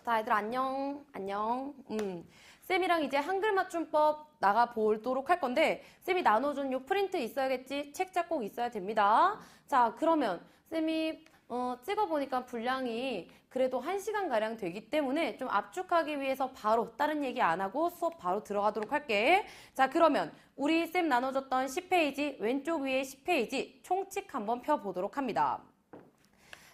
자, 얘들 안녕. 쌤이랑 이제 한글 맞춤법 나가보도록 할 건데 쌤이 나눠준 요 프린트 있어야겠지? 책자 꼭 있어야 됩니다. 자, 그러면 쌤이 찍어보니까 분량이 그래도 1시간가량 되기 때문에 좀 압축하기 위해서 바로 다른 얘기 안 하고 수업 바로 들어가도록 할게. 자, 그러면 우리 쌤 나눠줬던 10페이지 왼쪽 위에 10페이지 총칙 한번 펴보도록 합니다.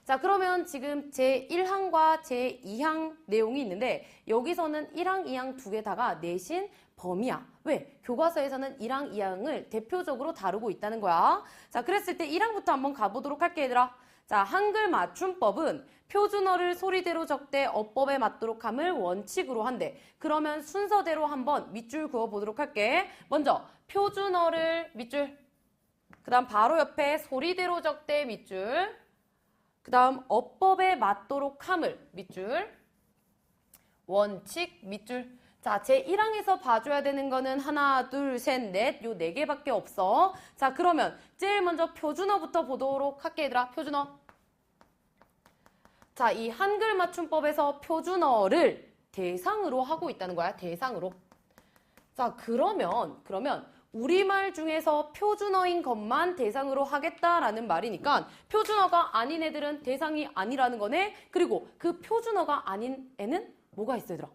자, 그러면 지금 제1항과 제2항 내용이 있는데 여기서는 1항, 2항 두 개 다가 내신 범위야. 왜? 교과서에서는 1항, 2항을 대표적으로 다루고 있다는 거야. 자, 그랬을 때 1항부터 한번 가보도록 할게, 얘들아. 자, 한글 맞춤법은 표준어를 소리대로 적되 어법에 맞도록 함을 원칙으로 한대. 그러면 순서대로 한번 밑줄 그어보도록 할게. 먼저 표준어를 밑줄, 그 다음 바로 옆에 소리대로 적되 밑줄, 그 다음 어법에 맞도록 함을 밑줄, 원칙 밑줄. 자, 제1항에서 봐줘야 되는 거는 하나, 둘, 셋, 넷, 요 4개밖에 없어. 자, 그러면 제일 먼저 표준어부터 보도록 할게, 얘들아. 표준어. 자, 이 한글 맞춤법에서 표준어를 대상으로 하고 있다는 거야. 대상으로. 자, 그러면 우리말 중에서 표준어인 것만 대상으로 하겠다라는 말이니까 표준어가 아닌 애들은 대상이 아니라는 거네. 그리고 그 표준어가 아닌 애는 뭐가 있어, 얘들아?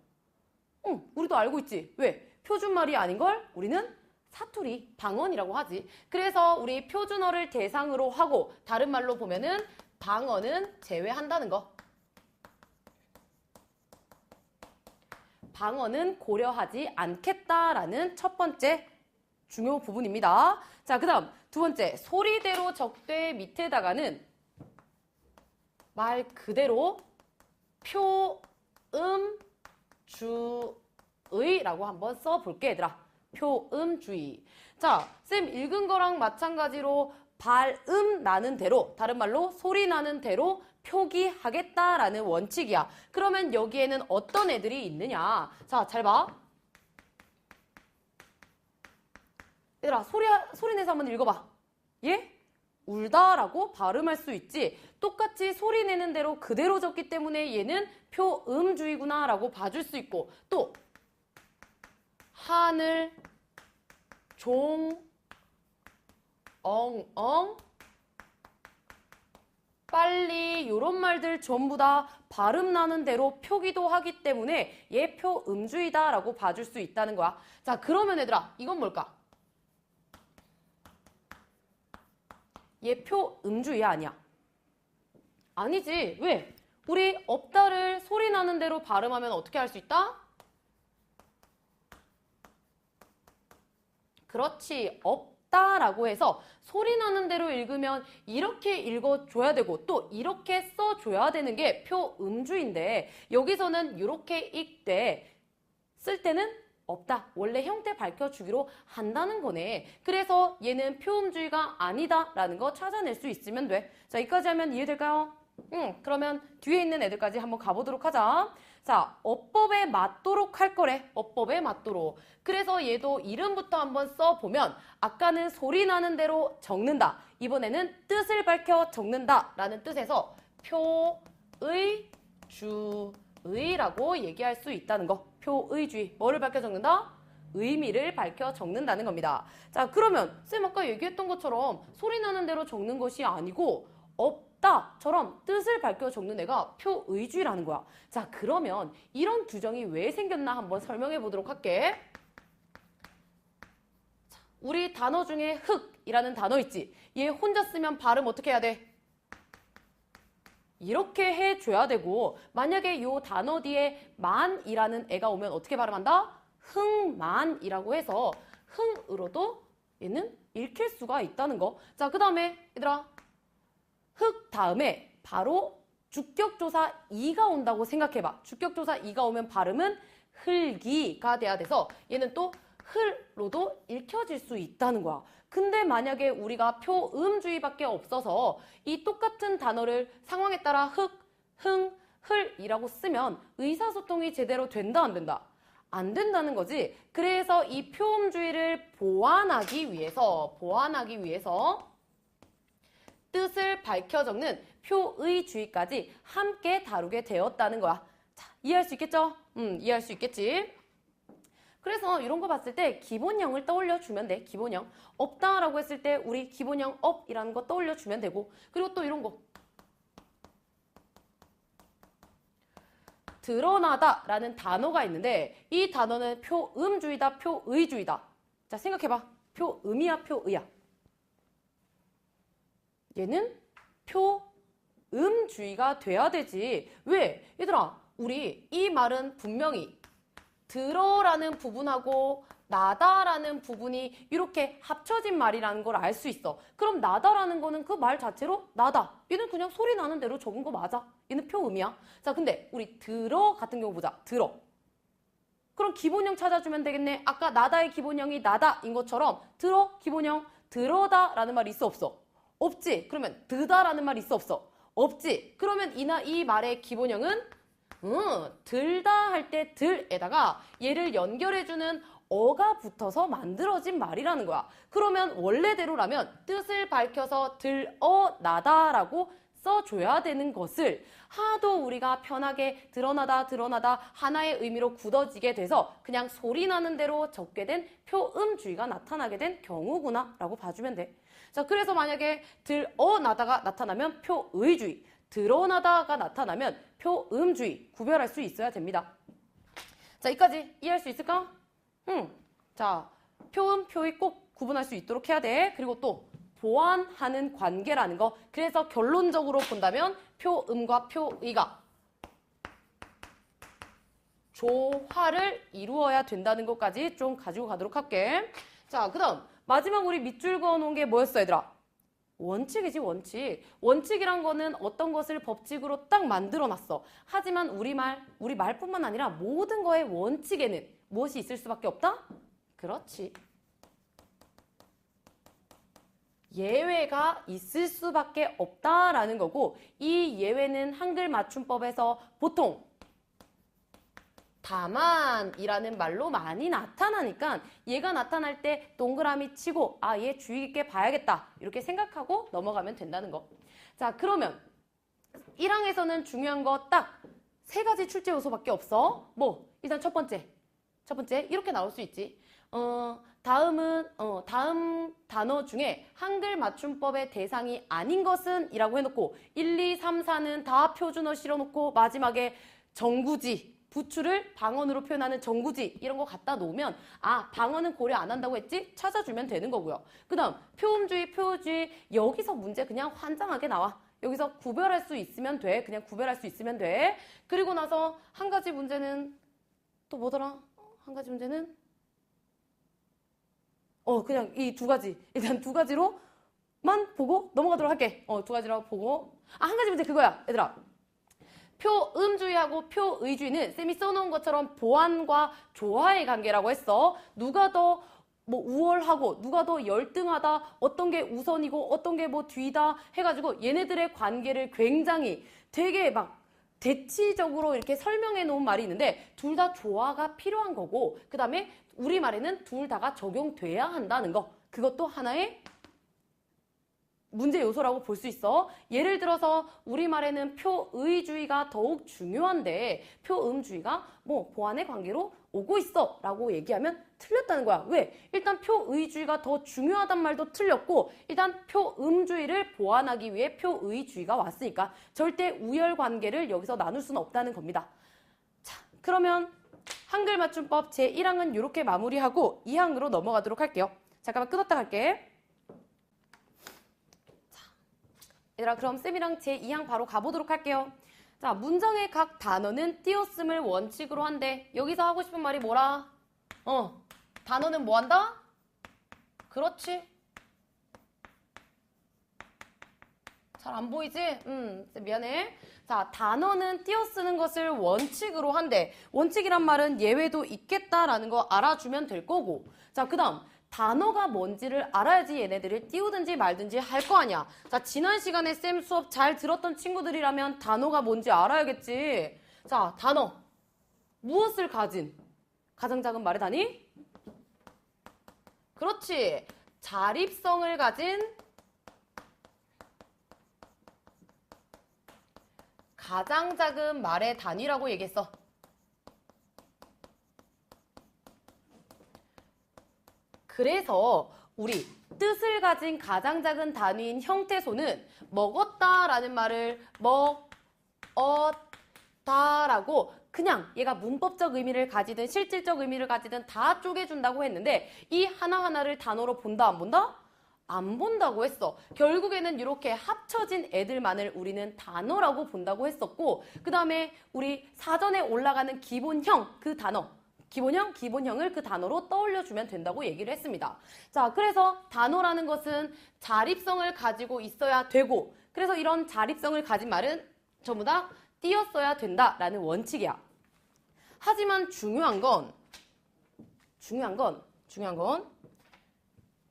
우리도 알고 있지. 왜? 표준말이 아닌 걸 우리는 사투리, 방언이라고 하지. 그래서 우리 표준어를 대상으로 하고 다른 말로 보면은 방언은 제외한다는 거. 방언은 고려하지 않겠다라는 첫 번째 중요 부분입니다. 자, 그 다음 두 번째, 소리대로 적되 밑에다가는 말 그대로 표, 주의라고 한번 써볼게, 얘들아. 표, 주의. 자, 쌤 읽은 거랑 마찬가지로 발음 나는 대로, 다른 말로 소리 나는 대로 표기하겠다라는 원칙이야. 그러면 여기에는 어떤 애들이 있느냐? 자, 잘 봐. 얘들아, 소리 내서 한번 읽어봐. 예? 울다라고 발음할 수 있지. 똑같이 소리 내는 대로 그대로 적기 때문에 얘는 표음주의구나 라고 봐줄 수 있고, 또 하늘, 종, 엉엉, 빨리 요런 말들 전부 다 발음 나는 대로 표기도 하기 때문에 얘 표음주의다 라고 봐줄 수 있다는 거야. 자, 그러면 얘들아, 이건 뭘까? 얘 표음주의 아니야. 아니지. 왜? 우리 없다를 소리 나는 대로 발음하면 어떻게 할 수 있다? 그렇지. 없다라고 해서 소리 나는 대로 읽으면 이렇게 읽어줘야 되고 또 이렇게 써줘야 되는 게 표음주의인데 여기서는 이렇게 읽되 쓸 때는 없다. 원래 형태 밝혀주기로 한다는 거네. 그래서 얘는 표음주의가 아니다라는 거 찾아낼 수 있으면 돼. 자, 여기까지 하면 이해될까요? 그러면 뒤에 있는 애들까지 한번 가보도록 하자. 자, 어법에 맞도록 할 거래. 어법에 맞도록. 그래서 얘도 이름부터 한번 써보면 아까는 소리 나는 대로 적는다. 이번에는 뜻을 밝혀 적는다라는 뜻에서 표의 주의라고 얘기할 수 있다는 거. 표의주의. 뭐를 밝혀 적는다? 의미를 밝혀 적는다는 겁니다. 자, 그러면 쌤 아까 얘기했던 것처럼 소리 나는 대로 적는 것이 아니고 없다처럼 뜻을 밝혀 적는 애가 표의주의라는 거야. 자, 그러면 이런 규정이 왜 생겼나 한번 설명해 보도록 할게. 자, 우리 단어 중에 흑이라는 단어 있지. 얘 혼자 쓰면 발음 어떻게 해야 돼? 이렇게 해줘야 되고 만약에 요 단어 뒤에 만이라는 애가 오면 어떻게 발음한다? 흥만이라고 해서 흥으로도 얘는 읽힐 수가 있다는 거. 자, 그 다음에 얘들아 흑 다음에 바로 주격조사 이가 온다고 생각해봐. 주격조사 이가 오면 발음은 흘기가 돼야 돼서 얘는 또 흘로도 읽혀질 수 있다는 거야. 근데 만약에 우리가 표음주의밖에 없어서 이 똑같은 단어를 상황에 따라 흑, 흥, 흘이라고 쓰면 의사소통이 제대로 된다, 안 된다? 안 된다는 거지. 그래서 이 표음주의를 보완하기 위해서 뜻을 밝혀 적는 표의주의까지 함께 다루게 되었다는 거야. 이해할 수 있겠죠? 이해할 수 있겠지? 그래서 이런 거 봤을 때 기본형을 떠올려 주면 돼. 기본형. 없다라고 했을 때 우리 기본형 업이라는 거 떠올려 주면 되고, 그리고 또 이런 거. 드러나다라는 단어가 있는데 이 단어는 표음주의다, 표의주의다. 자, 생각해봐. 표음이야, 표의야. 얘는 표음주의가 돼야 되지. 왜? 얘들아, 우리 이 말은 분명히 들어라는 부분하고 나다라는 부분이 이렇게 합쳐진 말이라는 걸 알 수 있어. 그럼 나다라는 거는 그 말 자체로 나다. 얘는 그냥 소리 나는 대로 적은 거 맞아. 얘는 표음이야. 자, 근데 우리 들어 같은 경우 보자. 들어. 그럼 기본형 찾아주면 되겠네. 아까 나다의 기본형이 나다인 것처럼 들어 기본형 들어다라는 말이 있어 없어? 없지. 그러면 드다라는 말이 있어 없어? 없지. 그러면 이 말의 기본형은 들다 할 때 들에다가 얘를 연결해주는 어가 붙어서 만들어진 말이라는 거야. 그러면 원래대로라면 뜻을 밝혀서 들어나다라고 써줘야 되는 것을 하도 우리가 편하게 드러나다 하나의 의미로 굳어지게 돼서 그냥 소리 나는 대로 적게 된 표음주의가 나타나게 된 경우구나 라고 봐주면 돼. 자, 그래서 만약에 들어나다가 나타나면 표의주의, 드러나다가 나타나면 표음주의 구별할 수 있어야 됩니다. 자, 여기까지 이해할 수 있을까? 자, 표음, 표의 꼭 구분할 수 있도록 해야 돼. 그리고 또 보완하는 관계라는 거. 그래서 결론적으로 본다면 표음과 표의가 조화를 이루어야 된다는 것까지 좀 가지고 가도록 할게. 자, 그 다음 마지막 우리 밑줄 그어놓은 게 뭐였어, 얘들아? 원칙이지, 원칙. 원칙이란 거는 어떤 것을 법칙으로 딱 만들어놨어. 하지만 우리 말뿐만 아니라 모든 거의 원칙에는 무엇이 있을 수밖에 없다? 그렇지. 예외가 있을 수밖에 없다라는 거고, 이 예외는 한글 맞춤법에서 보통 다만이라는 말로 많이 나타나니까 얘가 나타날 때 동그라미 치고 얘 주의 깊게 봐야겠다 이렇게 생각하고 넘어가면 된다는 거. 자, 그러면 1항에서는 중요한 거 딱 3가지 출제 요소밖에 없어. 뭐 일단 첫 번째 이렇게 나올 수 있지. 다음 단어 중에 한글 맞춤법의 대상이 아닌 것은 이라고 해놓고 1, 2, 3, 4는 다 표준어 실어놓고 마지막에 정구지 부추를 방언으로 표현하는 정구지 이런 거 갖다 놓으면 방언은 고려 안 한다고 했지? 찾아주면 되는 거고요. 그 다음 표음주의, 표의주의 여기서 문제 그냥 환장하게 나와. 여기서 구별할 수 있으면 돼. 그냥 구별할 수 있으면 돼. 그리고 나서 한 가지 문제는 또 뭐더라? 한 가지 문제는 그냥 이 2가지 일단 2가지로만 보고 넘어가도록 할게. 2가지로 보고 한 가지 문제 그거야 얘들아. 표음주의하고 표의주의는 쌤이 써놓은 것처럼 보완과 조화의 관계라고 했어. 누가 더 우월하고 누가 더 열등하다, 어떤 게 우선이고 어떤 게 뒤다 해가지고 얘네들의 관계를 굉장히 되게 막 대치적으로 이렇게 설명해 놓은 말이 있는데 둘 다 조화가 필요한 거고 그 다음에 우리말에는 둘 다가 적용돼야 한다는 거. 그것도 하나의 문제 요소라고 볼 수 있어. 예를 들어서 우리말에는 표의주의가 더욱 중요한데 표음주의가 보완의 관계로 오고 있어 라고 얘기하면 틀렸다는 거야. 왜? 일단 표의주의가 더 중요하단 말도 틀렸고 일단 표음주의를 보완하기 위해 표의주의가 왔으니까 절대 우열 관계를 여기서 나눌 수는 없다는 겁니다. 자, 그러면 한글 맞춤법 제1항은 이렇게 마무리하고 2항으로 넘어가도록 할게요. 잠깐만 끊었다 갈게. 얘들아, 그럼 쌤이랑 제2항 바로 가보도록 할게요. 자, 문장의 각 단어는 띄었음을 원칙으로 한대. 여기서 하고 싶은 말이 뭐라? 단어는 뭐 한다? 그렇지. 잘 안 보이지? 쌤 미안해. 자, 단어는 띄어쓰는 것을 원칙으로 한대. 원칙이란 말은 예외도 있겠다라는 거 알아주면 될 거고. 자, 그 다음. 단어가 뭔지를 알아야지 얘네들을 띄우든지 말든지 할 거 아니야. 자, 지난 시간에 쌤 수업 잘 들었던 친구들이라면 단어가 뭔지 알아야겠지. 자, 단어. 무엇을 가진? 가장 작은 말의 단위? 그렇지. 자립성을 가진 가장 작은 말의 단위라고 얘기했어. 그래서 우리 뜻을 가진 가장 작은 단위인 형태소는 먹었다라는 말을 먹었다라고 그냥 얘가 문법적 의미를 가지든 실질적 의미를 가지든 다 쪼개준다고 했는데 이 하나하나를 단어로 본다 안 본다? 안 본다고 했어. 결국에는 이렇게 합쳐진 애들만을 우리는 단어라고 본다고 했었고 그 다음에 우리 사전에 올라가는 기본형 그 단어 기본형을 그 단어로 떠올려주면 된다고 얘기를 했습니다. 자, 그래서 단어라는 것은 자립성을 가지고 있어야 되고 그래서 이런 자립성을 가진 말은 전부 다 띄었어야 된다라는 원칙이야. 하지만 중요한 건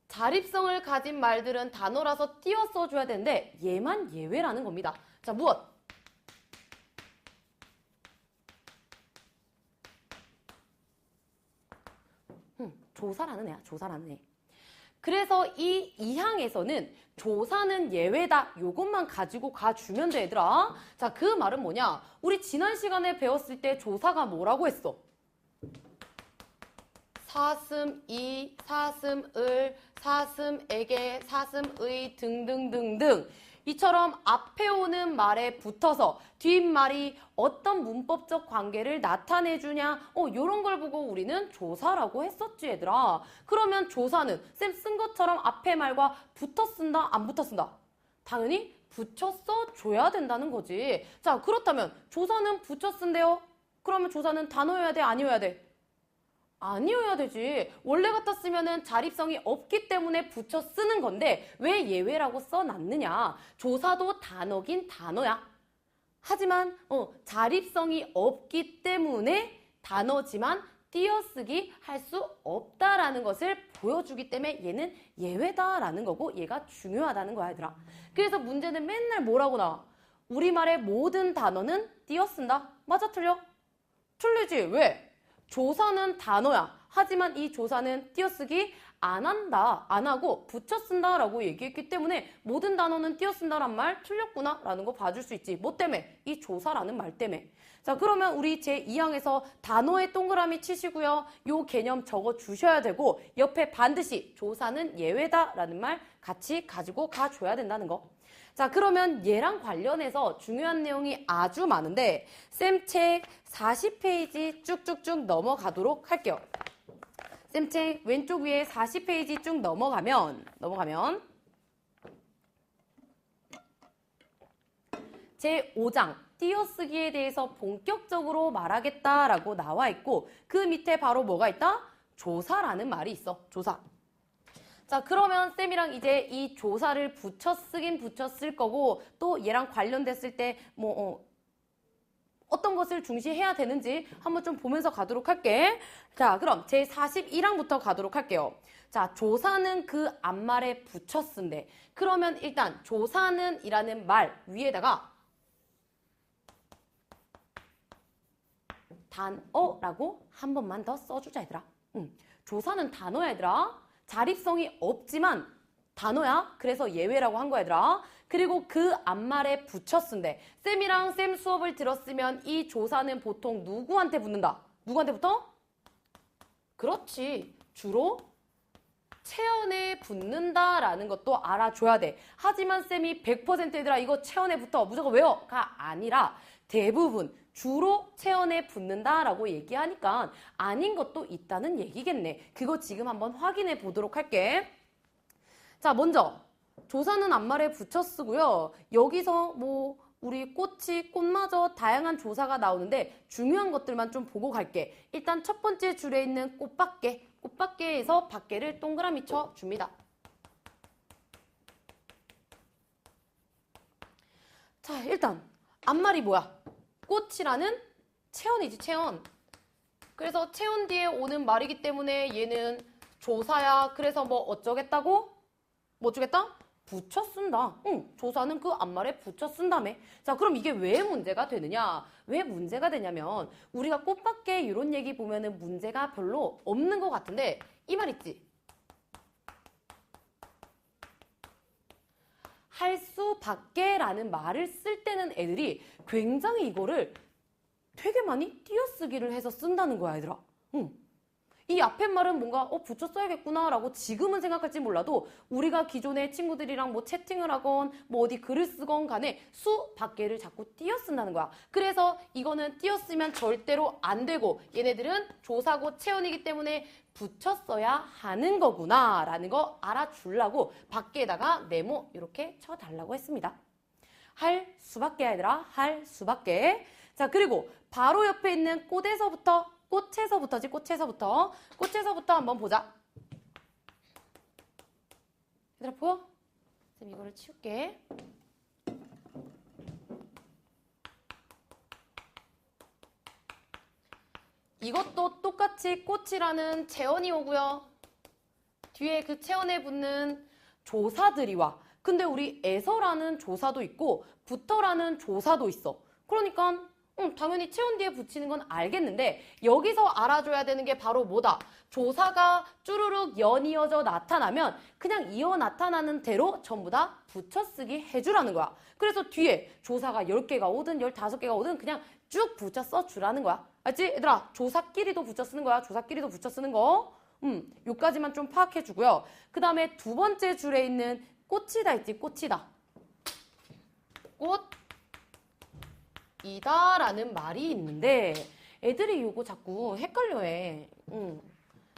자립성을 가진 말들은 단어라서 띄어 써줘야 되는데 얘만 예외라는 겁니다. 자, 무엇? 조사라는 애야, 조사라는 애. 그래서 이 2항에서는 조사는 예외다. 요것만 가지고 가주면 돼, 얘들아. 자, 그 말은 뭐냐? 우리 지난 시간에 배웠을 때 조사가 뭐라고 했어? 사슴이, 사슴을, 사슴에게, 사슴의 등등등등 이처럼 앞에 오는 말에 붙어서 뒷말이 어떤 문법적 관계를 나타내주냐 요런 걸 보고 우리는 조사라고 했었지 얘들아. 그러면 조사는 쌤 쓴 것처럼 앞에 말과 붙어 쓴다 안 붙어 쓴다? 당연히 붙여 써줘야 된다는 거지. 자, 그렇다면 조사는 붙여 쓴대요. 그러면 조사는 단어여야 돼 아니어야 돼? 아니어야 되지. 원래 같았으면은 자립성이 없기 때문에 붙여 쓰는 건데 왜 예외라고 써놨느냐. 조사도 단어긴 단어야. 하지만 자립성이 없기 때문에 단어지만 띄어쓰기 할 수 없다라는 것을 보여주기 때문에 얘는 예외다라는 거고 얘가 중요하다는 거야 얘들아. 그래서 문제는 맨날 뭐라고 나와? 우리말의 모든 단어는 띄어쓴다. 맞아 틀려? 틀리지. 왜? 조사는 단어야. 하지만 이 조사는 띄어쓰기 안 한다. 안 하고 붙여 쓴다라고 얘기했기 때문에 모든 단어는 띄어 쓴다란 말 틀렸구나 라는 거 봐줄 수 있지. 뭐 때문에? 이 조사라는 말 때문에. 자, 그러면 우리 제2항에서 단어에 동그라미 치시고요. 요 개념 적어 주셔야 되고 옆에 반드시 조사는 예외다라는 말 같이 가지고 가줘야 된다는 거. 자, 그러면 얘랑 관련해서 중요한 내용이 아주 많은데 쌤 책 40페이지 쭉쭉쭉 넘어가도록 할게요. 쌤 책 왼쪽 위에 40페이지 쭉 넘어가면 제5장 띄어쓰기에 대해서 본격적으로 말하겠다라고 나와 있고 그 밑에 바로 뭐가 있다? 조사라는 말이 있어. 조사. 자, 그러면 쌤이랑 이제 이 조사를 붙여 쓰긴 붙여 쓸 거고 또 얘랑 관련됐을 때 어떤 것을 중시해야 되는지 한번 좀 보면서 가도록 할게. 자, 그럼 제 41항부터 가도록 할게요. 자, 조사는 그 앞말에 붙여 쓴대. 그러면 일단 조사는 이라는 말 위에다가 단어라고 한 번만 더 써주자 얘들아. 조사는 단어야 얘들아. 자립성이 없지만 단어야. 그래서 예외라고 한 거야 얘들아. 그리고 그 앞말에 붙여 쓴대. 쌤이랑 쌤 수업을 들었으면 이 조사는 보통 누구한테 붙는다? 누구한테 붙어? 그렇지. 주로 체언에 붙는다라는 것도 알아줘야 돼. 하지만 쌤이 100% 얘들아 이거 체언에 붙어 무조건 외워가 아니라 대부분 주로 체언에 붙는다라고 얘기하니까 아닌 것도 있다는 얘기겠네. 그거 지금 한번 확인해 보도록 할게. 자, 먼저 조사는 앞말에 붙여 쓰고요. 여기서 뭐 우리 꽃마저 다양한 조사가 나오는데 중요한 것들만 좀 보고 갈게. 일단 첫 번째 줄에 있는 꽃밖에에서 밖에를 동그라미 쳐 줍니다. 자, 일단 앞말이 뭐야? 꽃이라는 체언이지, 체언. 그래서 체언 뒤에 오는 말이기 때문에 얘는 조사야. 그래서 뭐 어쩌겠다고? 뭐 주겠다? 붙여 쓴다. 조사는 그 앞말에 붙여 쓴다며. 자, 그럼 이게 왜 문제가 되느냐? 왜 문제가 되냐면 우리가 꽃밖에 이런 얘기 보면은 문제가 별로 없는 것 같은데 이 말 있지? 할 수 밖에라는 말을 쓸 때는 애들이 굉장히 이거를 되게 많이 띄어쓰기를 해서 쓴다는 거야, 얘들아. 이 앞에 말은 뭔가 붙여 써야겠구나 라고 지금은 생각할지 몰라도 우리가 기존의 친구들이랑 뭐 채팅을 하건 뭐 어디 글을 쓰건 간에 수 밖에를 자꾸 띄어 쓴다는 거야. 그래서 이거는 띄어 쓰면 절대로 안 되고 얘네들은 조사고 체언이기 때문에 붙여 써야 하는 거구나 라는 거 알아주려고 밖에다가 네모 이렇게 쳐달라고 했습니다. 할 수밖에 얘들아, 할 수밖에. 자, 그리고 바로 옆에 있는 꽃에서부터 꽃에서부터 한번 보자. 얘들아 보여? 쌤 이거를 치울게. 이것도 똑같이 꽃이라는 체언이 오고요. 뒤에 그 체언에 붙는 조사들이 와. 근데 우리 에서라는 조사도 있고 부터라는 조사도 있어. 그러니까 당연히 체온 뒤에 붙이는 건 알겠는데 여기서 알아줘야 되는 게 바로 뭐다? 조사가 쭈루룩 연이어져 나타나면 그냥 이어 나타나는 대로 전부 다 붙여쓰기 해주라는 거야. 그래서 뒤에 조사가 10개가 오든 15개가 오든 그냥 쭉 붙여 써주라는 거야. 알지? 얘들아, 조사끼리도 붙여 쓰는 거야. 조사끼리도 붙여 쓰는 거. 요까지만 좀 파악해주고요. 그 다음에 두 번째 줄에 있는 꽃이다 있지? 꽃이다. 꽃이다 라는 말이 있는데 애들이 요거 자꾸 헷갈려해.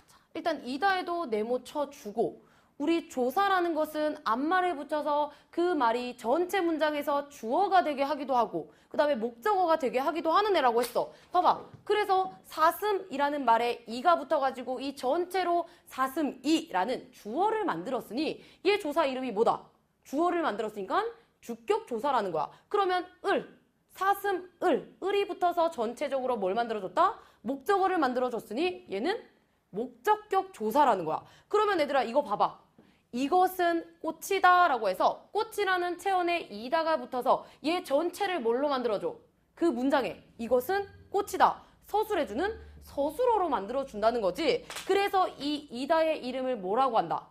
자, 일단 이다에도 네모 쳐주고 우리 조사라는 것은 앞말에 붙여서 그 말이 전체 문장에서 주어가 되게 하기도 하고 그 다음에 목적어가 되게 하기도 하는 애라고 했어. 봐봐. 그래서 사슴이라는 말에 이가 붙어가지고 이 전체로 사슴이라는 주어를 만들었으니 얘 조사 이름이 뭐다? 주어를 만들었으니까 주격 조사라는 거야. 그러면 사슴, 을이 붙어서 전체적으로 뭘 만들어줬다? 목적어를 만들어줬으니 얘는 목적격 조사라는 거야. 그러면 얘들아 이거 봐봐. 이것은 꽃이다 라고 해서 꽃이라는 체언에 이다가 붙어서 얘 전체를 뭘로 만들어줘? 그 문장에 이것은 꽃이다. 서술해주는 서술어로 만들어준다는 거지. 그래서 이 이다의 이름을 뭐라고 한다?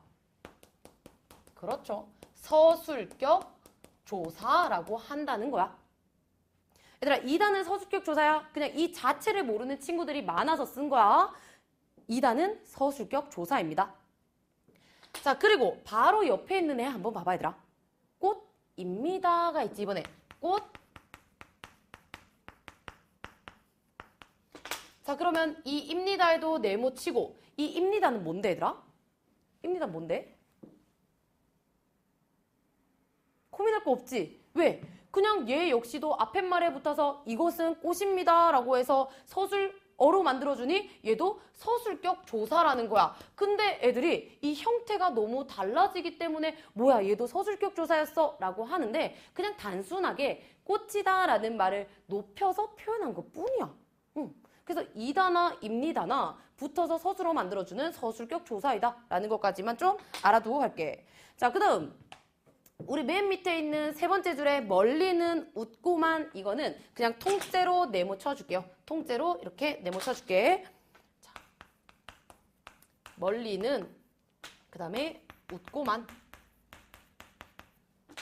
그렇죠. 서술격 조사라고 한다는 거야. 얘들아 이다는 서술격 조사야. 그냥 이 자체를 모르는 친구들이 많아서 쓴 거야. 이다는 서술격 조사입니다. 자, 그리고 바로 옆에 있는 애 한번 봐봐 얘들아. 꽃입니다가 있지 이번에. 꽃. 자, 그러면 이 입니다에도 네모 치고 이 입니다는 뭔데 얘들아? 입니다 뭔데? 고민할 거 없지? 왜? 그냥 얘 역시도 앞에 말에 붙어서 이것은 꽃입니다 라고 해서 서술어로 만들어주니 얘도 서술격 조사라는 거야. 근데 애들이 이 형태가 너무 달라지기 때문에 뭐야 얘도 서술격 조사였어 라고 하는데 그냥 단순하게 꽃이다 라는 말을 높여서 표현한 것 뿐이야. 그래서 이다나 입니다나 붙어서 서술어 만들어주는 서술격 조사이다 라는 것까지만 좀 알아두고 갈게. 자, 그 다음 우리 맨 밑에 있는 세 번째 줄에 멀리는 웃고만 이거는 그냥 통째로 네모 쳐줄게요. 통째로 이렇게 네모 쳐줄게. 자, 멀리는 그 다음에 웃고만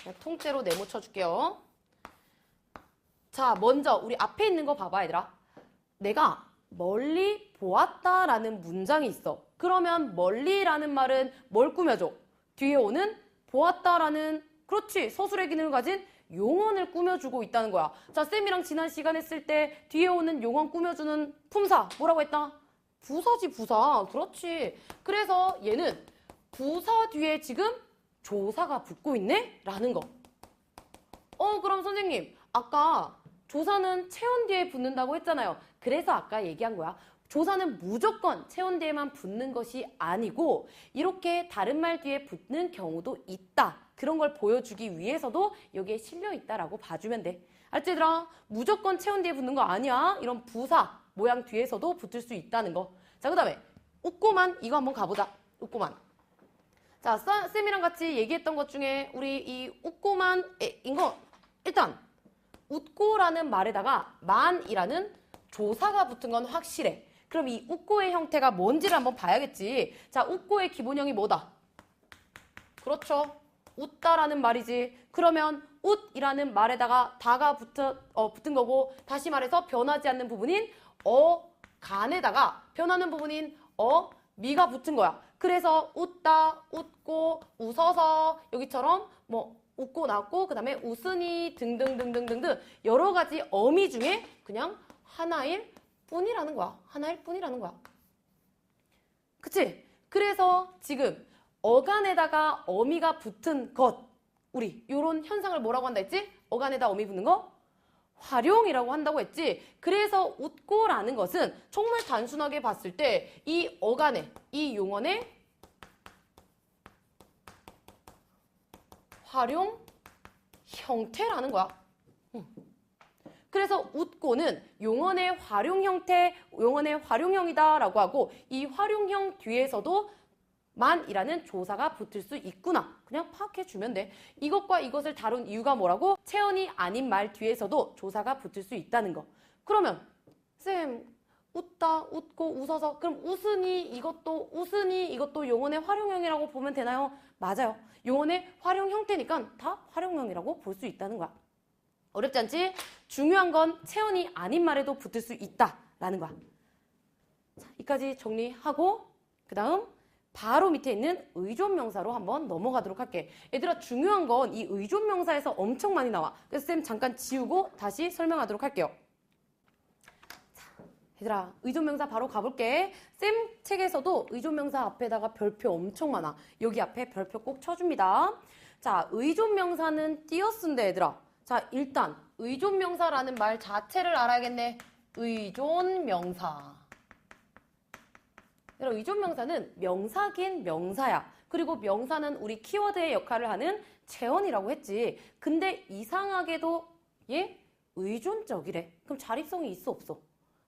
그냥 통째로 네모 쳐줄게요. 자, 먼저 우리 앞에 있는 거 봐봐 얘들아. 내가 멀리 보았다라는 문장이 있어. 그러면 멀리라는 말은 뭘 꾸며줘? 뒤에 오는 보았다라는 그렇지 서술의 기능을 가진 용언을 꾸며주고 있다는 거야. 자, 쌤이랑 지난 시간에 쓸 때 뒤에 오는 용언 꾸며주는 품사 뭐라고 했다? 부사지 부사. 그렇지. 그래서 얘는 부사 뒤에 지금 조사가 붙고 있네? 라는 거. 그럼 선생님 아까 조사는 체온 뒤에 붙는다고 했잖아요. 그래서 아까 얘기한 거야. 조사는 무조건 체온 뒤에만 붙는 것이 아니고 이렇게 다른 말 뒤에 붙는 경우도 있다. 그런 걸 보여주기 위해서도 여기에 실려 있다라고 봐주면 돼. 알지 얘들아? 무조건 체온 뒤에 붙는 거 아니야. 이런 부사 모양 뒤에서도 붙을 수 있다는 거. 자, 그 다음에 웃고만 이거 한번 가보자. 웃고만. 자, 쌤이랑 같이 얘기했던 것 중에 우리 이 웃고만 이거 일단 웃고라는 말에다가 만이라는 조사가 붙은 건 확실해. 그럼 이 웃고의 형태가 뭔지를 한번 봐야겠지. 자, 웃고의 기본형이 뭐다? 그렇죠. 웃다라는 말이지. 그러면 웃이라는 말에다가 다가 붙은 거고, 다시 말해서 변하지 않는 부분인 어간에다가 변하는 부분인 미가 붙은 거야. 그래서 웃다, 웃고, 웃어서 여기처럼 뭐 웃고 낳고 그다음에 웃으니 등등등등등등 여러 가지 어미 중에 그냥 하나일 뿐이라는 거야. 하나일 뿐이라는 거야. 그치? 그래서 지금 어간에다가 어미가 붙은 것, 우리 요런 현상을 뭐라고 한다 했지? 어간에다 어미 붙는 거? 활용이라고 한다고 했지. 그래서 웃고라는 것은 정말 단순하게 봤을 때 이 어간에, 이 용언의 활용 형태라는 거야. 그래서 웃고는 용언의 활용 형태, 용언의 활용형이다라고 하고 이 활용형 뒤에서도 만이라는 조사가 붙을 수 있구나. 그냥 파악해 주면 돼. 이것과 이것을 다룬 이유가 뭐라고? 체언이 아닌 말 뒤에서도 조사가 붙을 수 있다는 거. 그러면 쌤 웃다, 웃고, 웃어서 그럼 웃으니 이것도 용언의 활용형이라고 보면 되나요? 맞아요. 용언의 활용 형태니까 다 활용형이라고 볼 수 있다는 거야. 어렵지 않지? 중요한 건 체언이 아닌 말에도 붙을 수 있다라는 거야. 자, 여기까지 정리하고 그 다음 바로 밑에 있는 의존명사로 한번 넘어가도록 할게. 얘들아 중요한 건 이 의존명사에서 엄청 많이 나와. 그래서 쌤 잠깐 지우고 다시 설명하도록 할게요. 자, 얘들아 의존명사 바로 가볼게. 쌤 책에서도 의존명사 앞에다가 별표 엄청 많아. 여기 앞에 별표 꼭 쳐줍니다. 자, 의존명사는 띄어쓴데 얘들아. 자, 일단 의존명사라는 말 자체를 알아야겠네. 의존명사. 의존명사는 명사긴 명사야. 그리고 명사는 우리 키워드의 역할을 하는 체언이라고 했지. 근데 이상하게도 얘 의존적이래. 그럼 자립성이 있어 없어?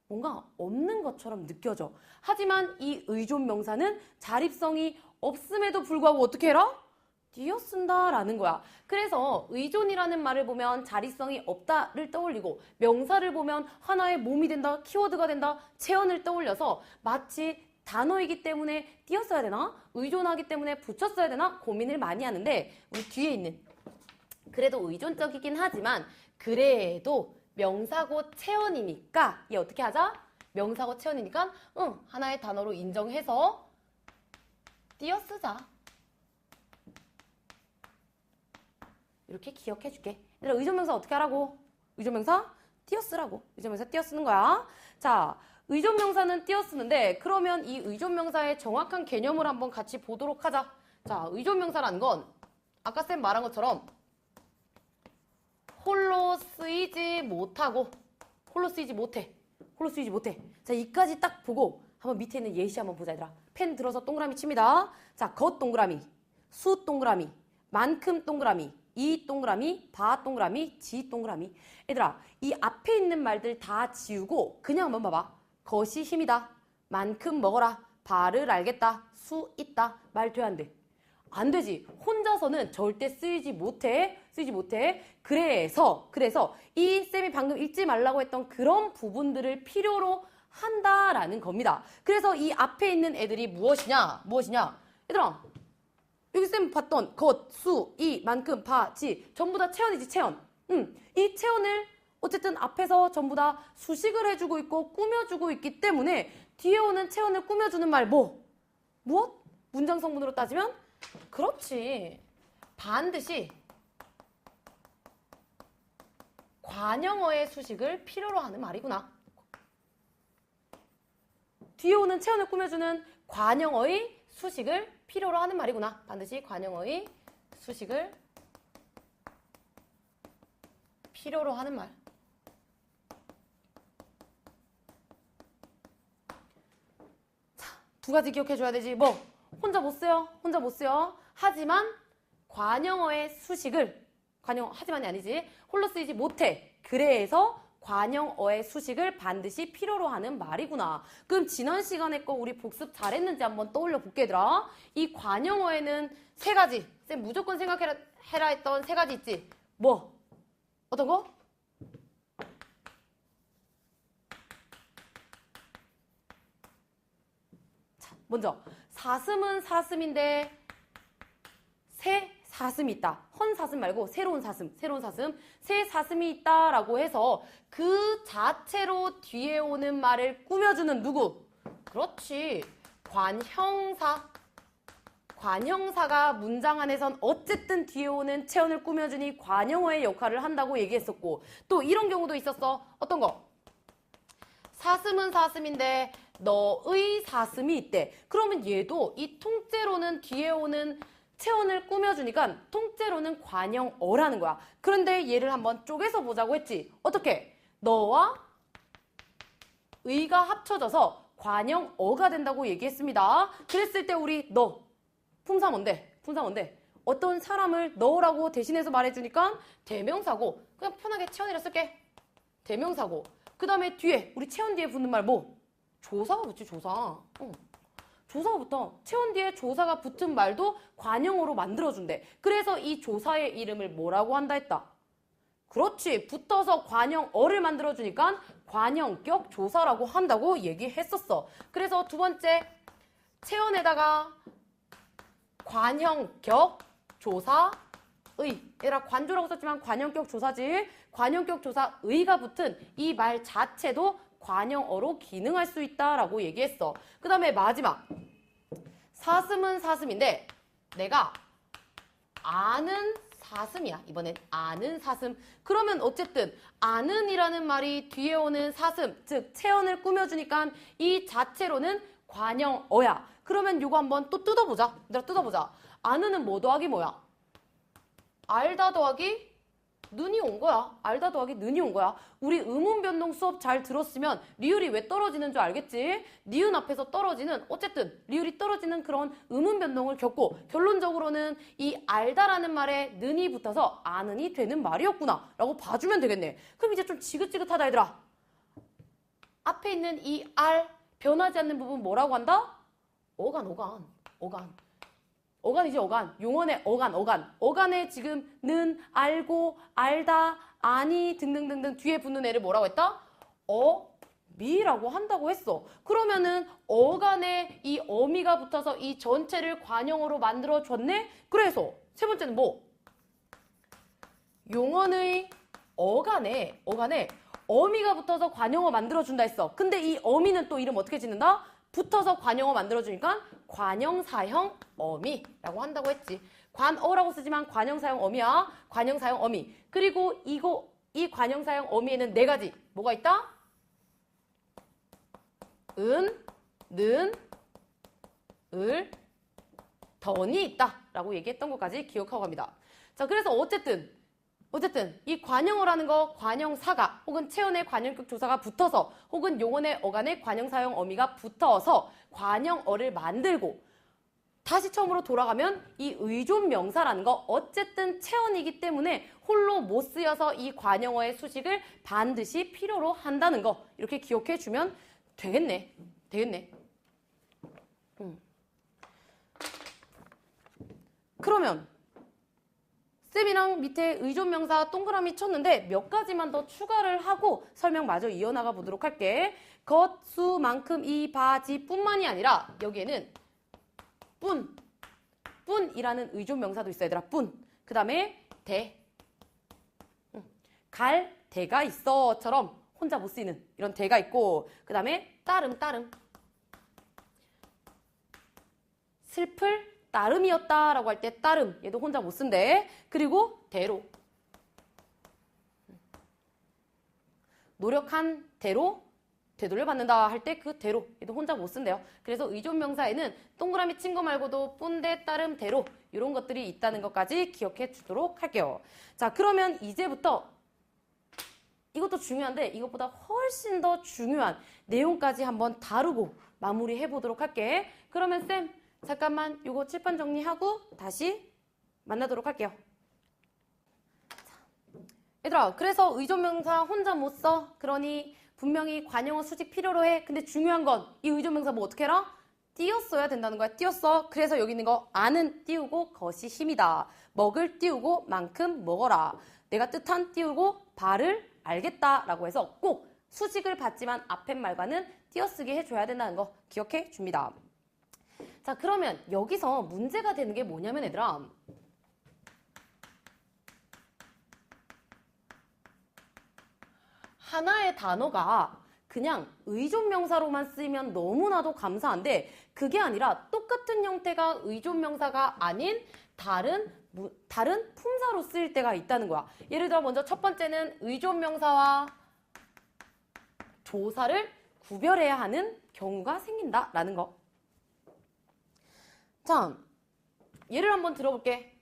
뭔가 없는 것처럼 느껴져. 하지만 이 의존명사는 자립성이 없음에도 불구하고 어떻게 해라? 띄어쓴다라는 거야. 그래서 의존이라는 말을 보면 자립성이 없다를 떠올리고 명사를 보면 하나의 몸이 된다, 키워드가 된다, 체언을 떠올려서 마치 단어이기 때문에 띄었어야 되나? 의존하기 때문에 붙였어야 되나? 고민을 많이 하는데 우리 뒤에 있는 그래도 의존적이긴 하지만 그래도 명사고 체언이니까 얘 어떻게 하자? 명사고 체언이니까 하나의 단어로 인정해서 띄어쓰자. 이렇게 기억해 줄게. 얘들아 의존명사 어떻게 하라고? 의존명사 띄어쓰라고. 의존명사 띄어쓰는 거야. 자, 의존명사는 띄어쓰는데 그러면 이 의존명사의 정확한 개념을 한번 같이 보도록 하자. 자, 의존명사라는 건 아까 쌤 말한 것처럼 홀로 쓰이지 못하고 홀로 쓰이지 못해. 자, 이까지 딱 보고 한번 밑에 있는 예시 한번 보자 얘들아. 펜 들어서 동그라미 칩니다. 자, 것 동그라미, 수 동그라미, 만큼 동그라미, 이 동그라미, 바 동그라미, 지 동그라미. 얘들아, 이 앞에 있는 말들 다 지우고 그냥 한번 봐봐. 것이 힘이다. 만큼 먹어라. 바를 알겠다. 수 있다. 말 돼 안 돼? 안 되지. 혼자서는 절대 쓰이지 못해. 그래서 이 쌤이 방금 읽지 말라고 했던 그런 부분들을 필요로 한다라는 겁니다. 그래서 이 앞에 있는 애들이 무엇이냐? 얘들아, 여기 쌤 봤던 것, 수, 이, 만큼, 바, 지 전부 다 체언이지, 체언. 이 체언을 어쨌든 앞에서 전부 다 수식을 해주고 있고 꾸며주고 있기 때문에 뒤에 오는 체언을 꾸며주는 말 무엇? 문장 성분으로 따지면 그렇지. 반드시 관형어의 수식을 필요로 하는 말이구나. 뒤에 오는 체언을 꾸며주는 관형어의 수식을 필요로 하는 말이구나. 반드시 관형어의 수식을 필요로 하는 말. 자, 두 가지 기억해줘야 되지. 혼자 못 써요. 하지만 관형어의 수식을, 하지만이 아니지. 홀로 쓰이지 못해. 그래서 관형어의 수식을 반드시 필요로 하는 말이구나. 그럼 지난 시간에 거 우리 복습 잘했는지 한번 떠올려 볼게 얘들아. 이 관형어에는 세 가지. 쌤 무조건 생각해라 했던 세 가지 있지. 어떤 거? 자, 먼저 사슴은 사슴인데 새 사슴이 있다. 헌사슴 말고 새로운 사슴, 새 사슴이 있다라고 해서 그 자체로 뒤에 오는 말을 꾸며주는 누구? 그렇지. 관형사. 관형사가 문장 안에선 어쨌든 뒤에 오는 체언을 꾸며주니 관형어의 역할을 한다고 얘기했었고, 또 이런 경우도 있었어. 어떤 거? 사슴은 사슴인데 너의 사슴이 있대. 그러면 얘도 이 통째로는 뒤에 오는 체언을 꾸며주니까 통째로는 관형어라는 거야. 그런데 얘를 한번 쪼개서 보자고 했지. 어떻게? 너와 의가 합쳐져서 관형어가 된다고 얘기했습니다. 그랬을 때 우리 너 품사 뭔데? 어떤 사람을 너라고 대신해서 말해주니까 대명사고, 그냥 편하게 체언이라 쓸게. 대명사고. 그 다음에 뒤에 우리 체언 뒤에 붙는 말 뭐? 조사가 붙지, 조사. 조사가 붙어. 체언 뒤에 조사가 붙은 말도 관형어로 만들어준대. 그래서 이 조사의 이름을 뭐라고 한다 했다? 그렇지. 붙어서 관형어를 만들어주니까 관형격 조사라고 한다고 얘기했었어. 그래서 두 번째, 체언에다가 관형격 조사의, 얘라 관조라고 썼지만 관형격 조사지. 관형격 조사의가 붙은 이 말 자체도 관형어로 기능할 수 있다라고 얘기했어. 그 다음에 마지막, 사슴은 사슴인데 내가 아는 사슴이야. 이번엔 아는 사슴. 그러면 어쨌든 아는이라는 말이 뒤에 오는 사슴, 즉 체언을 꾸며주니까 이 자체로는 관형어야. 그러면 이거 한번 또 뜯어보자. 얘들아, 뜯어보자. 아는은 뭐 더하기 뭐야? 알다 더하기 는이 온 거야. 알다 더하기 는이 온 거야. 우리 의문 변동 수업 잘 들었으면 리을이 왜 떨어지는 줄 알겠지? 니은 앞에서 떨어지는, 어쨌든 리을이 떨어지는 그런 의문 변동을 겪고 결론적으로는 이 알다라는 말에 는이 붙어서 아는이 되는 말이었구나 라고 봐주면 되겠네. 그럼 이제 좀 지긋지긋하다 얘들아. 앞에 있는 이 알, 변하지 않는 부분 뭐라고 한다? 어간이지, 어간. 용언의 어간. 어간에 지금 는, 알고, 알다, 아니 등등등등 뒤에 붙는 애를 뭐라고 했다? 어미라고 한다고 했어. 그러면은 어간에 이 어미가 붙어서 이 전체를 관형어로 만들어줬네? 그래서 세 번째는 뭐? 용언의 어간에 어미가 붙어서 관형어 만들어준다 했어. 근데 이 어미는 또 이름 어떻게 짓는다? 붙어서 관형어 만들어주니까 관형사형 어미라고 한다고 했지. 관어라고 쓰지만 관형사형 어미야. 관형사형 어미. 그리고 이 관형사형 어미에는 네 가지 뭐가 있다? 은, 는, 을, 던이 있다라고 얘기했던 것까지 기억하고 갑니다. 자, 그래서 어쨌든 이 관형어라는 거 관형사가 혹은 체언의 관형격 조사가 붙어서 혹은 용언의 어간의 관형사형 어미가 붙어서 관형어를 만들고 다시 처음으로 돌아가면 이 의존명사라는 거 어쨌든 체언이기 때문에 홀로 못 쓰여서 이 관형어의 수식을 반드시 필요로 한다는 거 이렇게 기억해 주면 되겠네. 그러면 쌤이랑 밑에 의존명사 동그라미 쳤는데 몇 가지만 더 추가를 하고 설명 마저 이어나가 보도록 할게. 것, 수, 만큼, 이, 바, 지 뿐만이 아니라 여기에는 뿐이라는 의존명사도 있어 얘들아. 뿐. 그 다음에 대. 갈, 대가 있어처럼 혼자 못 쓰이는 이런 대가 있고 그 다음에 따름. 슬플, 따름이었다라고 할 때 따름, 얘도 혼자 못 쓴대. 그리고 대로. 노력한 대로 되돌려 받는다 할 때 그 대로, 얘도 혼자 못 쓴대요. 그래서 의존명사에는 동그라미 친 거 말고도 뿐대, 따름, 대로 이런 것들이 있다는 것까지 기억해 주도록 할게요. 자, 그러면 이제부터 이것도 중요한데 이것보다 훨씬 더 중요한 내용까지 한번 다루고 마무리해 보도록 할게. 그러면 쌤 잠깐만 요거 칠판 정리하고 다시 만나도록 할게요. 자, 얘들아, 그래서 의존명사 혼자 못 써. 그러니 분명히 관용어 수직 필요로 해. 근데 중요한 건 이 의존명사 뭐 어떻게 해라? 띄었어야 된다는 거야. 띄었어. 그래서 여기 있는 거 아는 띄우고 것이 힘이다. 먹을 띄우고 만큼 먹어라. 내가 뜻한 띄우고 바를 알겠다라고 해서 꼭 수직을 받지만 앞에 말과는 띄어쓰기 해줘야 된다는 거 기억해 줍니다. 자, 그러면 여기서 문제가 되는 게 뭐냐면 얘들아, 하나의 단어가 그냥 의존명사로만 쓰이면 너무나도 감사한데 그게 아니라 똑같은 형태가 의존명사가 아닌 다른 품사로 쓰일 때가 있다는 거야. 예를 들어 먼저 첫 번째는 의존명사와 조사를 구별해야 하는 경우가 생긴다라는 거. 자, 예를 한번 들어볼게.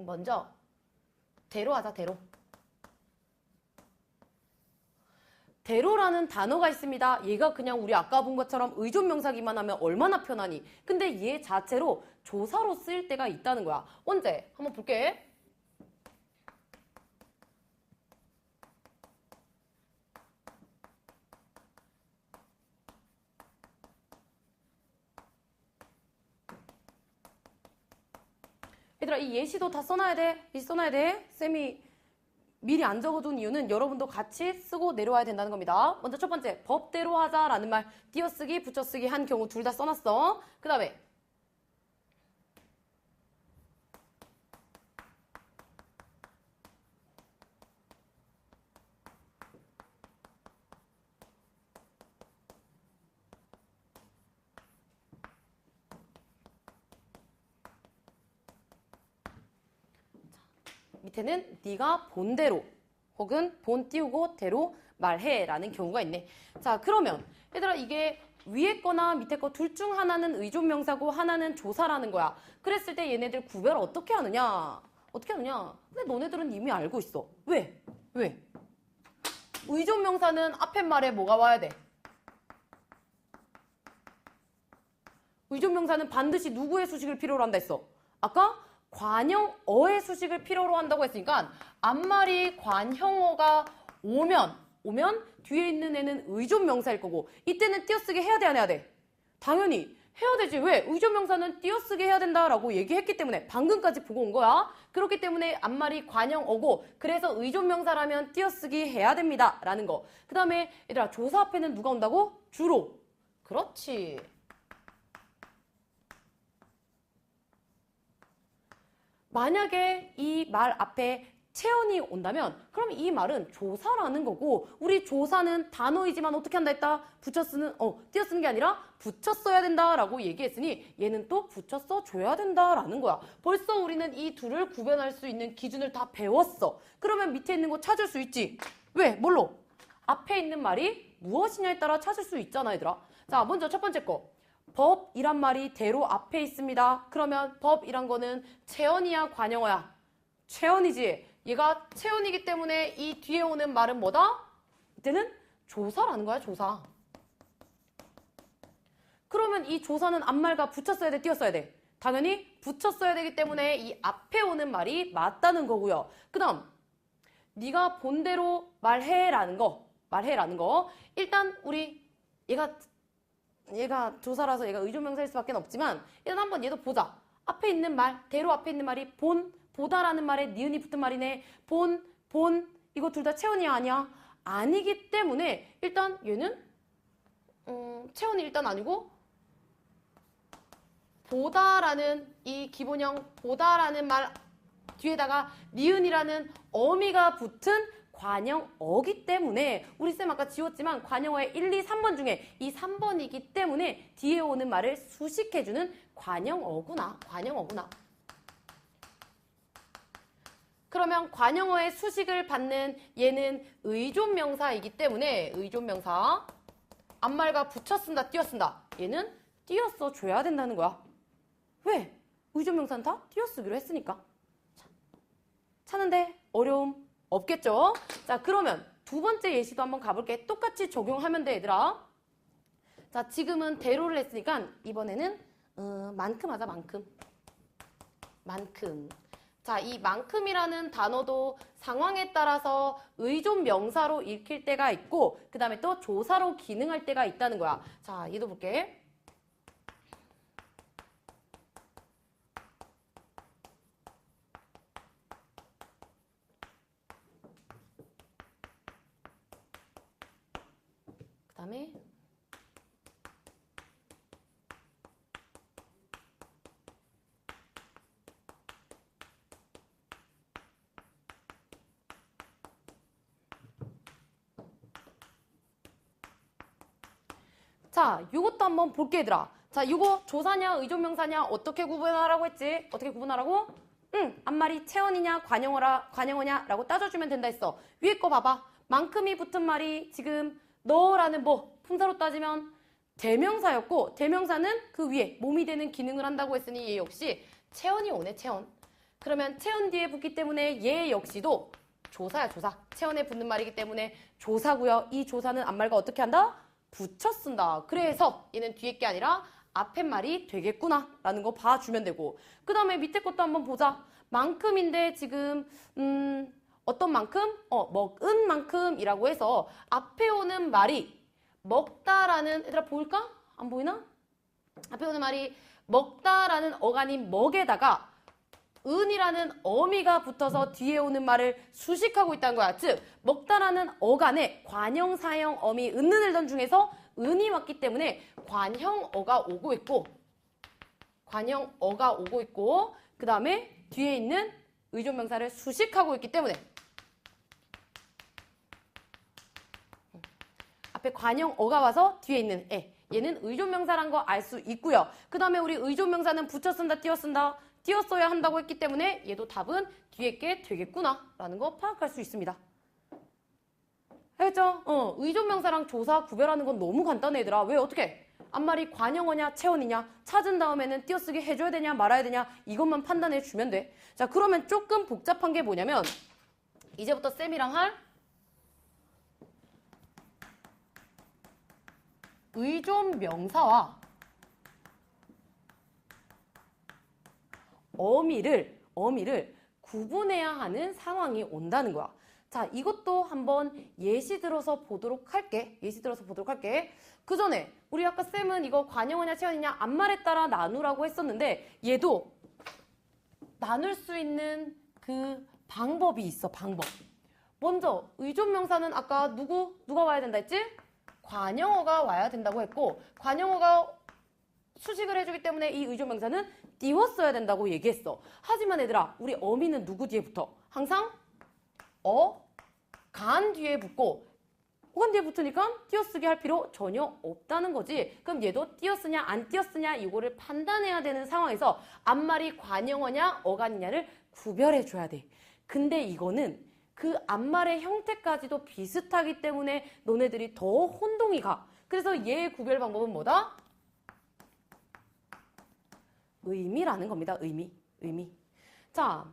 먼저 대로 하자, 대로. 대로라는 단어가 있습니다. 얘가 그냥 우리 아까 본 것처럼 의존명사기만 하면 얼마나 편하니. 근데 얘 자체로 조사로 쓰일 때가 있다는 거야. 언제? 한번 볼게. 얘들아, 이 예시도 다 써놔야 돼. 써놔야 돼. 쌤이 미리 안 적어둔 이유는 여러분도 같이 쓰고 내려와야 된다는 겁니다. 먼저 첫 번째, 법대로 하자라는 말, 띄어쓰기, 붙여쓰기 한 경우 둘 다 써놨어. 그 다음에 밑에는 네가 본대로 혹은 본 띄우고 대로 말해라는 경우가 있네. 자, 그러면 얘들아 이게 위에 거나 밑에 거 둘 중 하나는 의존명사고 하나는 조사라는 거야. 그랬을 때 얘네들 구별 어떻게 하느냐? 근데 너네들은 이미 알고 있어. 왜? 의존명사는 앞에 말에 뭐가 와야 돼? 의존명사는 반드시 누구의 수식을 필요로 한다 했어? 아까 관형어의 수식을 필요로 한다고 했으니까 앞말이 관형어가 오면 뒤에 있는 애는 의존명사일 거고 이때는 띄어쓰기 해야 돼, 안 해야 돼? 당연히 해야 되지. 왜? 의존명사는 띄어쓰기 해야 된다라고 얘기했기 때문에 방금까지 보고 온 거야. 그렇기 때문에 앞말이 관형어고 그래서 의존명사라면 띄어쓰기 해야 됩니다. 라는 거. 그 다음에 얘들아 조사 앞에는 누가 온다고? 주로. 그렇지. 만약에 이 말 앞에 체언이 온다면 그럼 이 말은 조사라는 거고 우리 조사는 단어이지만 어떻게 한다 했다? 띄어쓰는 게 아니라 붙여 써야 된다라고 얘기했으니 얘는 또 붙여 써줘야 된다라는 거야. 벌써 우리는 이 둘을 구별할 수 있는 기준을 다 배웠어. 그러면 밑에 있는 거 찾을 수 있지. 왜? 뭘로? 앞에 있는 말이 무엇이냐에 따라 찾을 수 있잖아, 얘들아. 자, 먼저 첫 번째 거. 법이란 말이 대로 앞에 있습니다. 그러면 법이란 거는 체언이야, 관형어야? 체언이지. 얘가 체언이기 때문에 이 뒤에 오는 말은 뭐다? 이때는 조사라는 거야, 조사. 그러면 이 조사는 앞말과 붙여 써야 돼, 띄어 써야 돼? 당연히 붙여 써야 되기 때문에 이 앞에 오는 말이 맞다는 거고요. 그 다음 네가 본대로 말해라는 거. 일단 우리 얘가 조사라서 얘가 의존명사일 수밖에 없지만 일단 한번 얘도 보자. 앞에 있는 말, 대로 앞에 있는 말이 보다라는 말에 니은이 붙은 말이네. 이거 둘 다 체언이야, 아니야? 아니기 때문에 일단 얘는 체언이 일단 아니고 보다라는 이 기본형 보다라는 말 뒤에다가 니은이라는 어미가 붙은 관형어기 때문에 우리 쌤 아까 지웠지만 관형어의 1, 2, 3번 중에 이 3번이기 때문에 뒤에 오는 말을 수식해주는 관형어구나. 그러면 관형어의 수식을 받는 얘는 의존명사이기 때문에 의존명사 앞말과 붙여 쓴다, 띄어 쓴다. 얘는 띄어 써줘야 된다는 거야. 왜? 의존명사는 다 띄어 쓰기로 했으니까. 찾는데 어려움 없겠죠? 자, 그러면 두 번째 예시도 한번 가볼게. 똑같이 적용하면 돼, 얘들아. 자, 지금은 대로를 했으니까 이번에는 만큼 하자, 만큼. 자, 이 만큼이라는 단어도 상황에 따라서 의존 명사로 읽힐 때가 있고 그 다음에 또 조사로 기능할 때가 있다는 거야. 자, 얘도 볼게. 그 다음에 자, 요것도 한번 볼게, 얘들아. 자, 요거 조사냐, 의존명사냐, 어떻게 구분하라고 했지? 어떻게 구분하라고? 앞말이 체언이냐, 관형어냐라고 따져주면 된다 했어. 위에 거 봐봐. 만큼이 붙은 말이 지금 너라는 뭐, 품사로 따지면 대명사였고, 대명사는 그 위에 몸이 되는 기능을 한다고 했으니 얘 역시 체언이 오네, 체언. 그러면 체언 뒤에 붙기 때문에 얘 역시도 조사야, 조사. 체언에 붙는 말이기 때문에 조사고요. 이 조사는 앞말과 어떻게 한다? 붙여 쓴다. 그래서 얘는 뒤에 게 아니라 앞에 말이 되겠구나 라는 거 봐주면 되고, 그 다음에 밑에 것도 한번 보자. 만큼인데 지금 어떤 만큼? 먹은 만큼이라고 해서 앞에 오는 말이 먹다라는, 얘들아 보일까? 안 보이나? 앞에 오는 말이 먹다라는 어간인 먹에다가 은이라는 어미가 붙어서 뒤에 오는 말을 수식하고 있다는 거야. 즉 먹다라는 어간에 관형, 사형, 어미, 은을 던 중에서 은이 왔기 때문에 관형어가 오고 있고, 관형어가 오고 있고, 그 다음에 뒤에 있는 의존명사를 수식하고 있기 때문에 앞에 관형어가 와서 뒤에 있는 애, 얘는 의존명사란 거 알 수 있고요. 그 다음에 우리 의존명사는 붙여 쓴다, 띄어 쓴다, 띄었어야 한다고 했기 때문에 얘도 답은 뒤에 게 되겠구나 라는 거 파악할 수 있습니다. 알겠죠? 의존명사랑 조사 구별하는 건 너무 간단해, 얘들아. 왜, 어떻게? 앞말이 관형어냐 체언이냐 찾은 다음에는 띄어쓰기 해줘야 되냐 말아야 되냐 이것만 판단해 주면 돼. 자, 그러면 조금 복잡한 게 뭐냐면 이제부터 쌤이랑 할 의존명사와 어미를 구분해야 하는 상황이 온다는 거야. 자, 이것도 한번 예시 들어서 보도록 할게. 그 전에 우리 아까 쌤은 이거 관형어냐 체언이냐 앞말에 따라 나누라고 했었는데 얘도 나눌 수 있는 그 방법이 있어, 방법. 먼저 의존명사는 아까 누가 와야 된다 했지? 관형어가 와야 된다고 했고, 관형어가 수식을 해주기 때문에 이 의존명사는 띄웠어야 된다고 얘기했어. 하지만 얘들아, 우리 어미는 누구 뒤에 붙어? 항상 간 뒤에 붙고, 어간 뒤에 붙으니까 띄어쓰기 할 필요 전혀 없다는 거지. 그럼 얘도 띄었으냐 안 띄었으냐 이거를 판단해야 되는 상황에서 앞말이 관형어냐 어간이냐를 구별해 줘야 돼. 근데 이거는 그 앞말의 형태까지도 비슷하기 때문에 너네들이 더 혼동이 가. 그래서 얘의 구별 방법은 뭐다? 의미라는 겁니다. 의미. 자,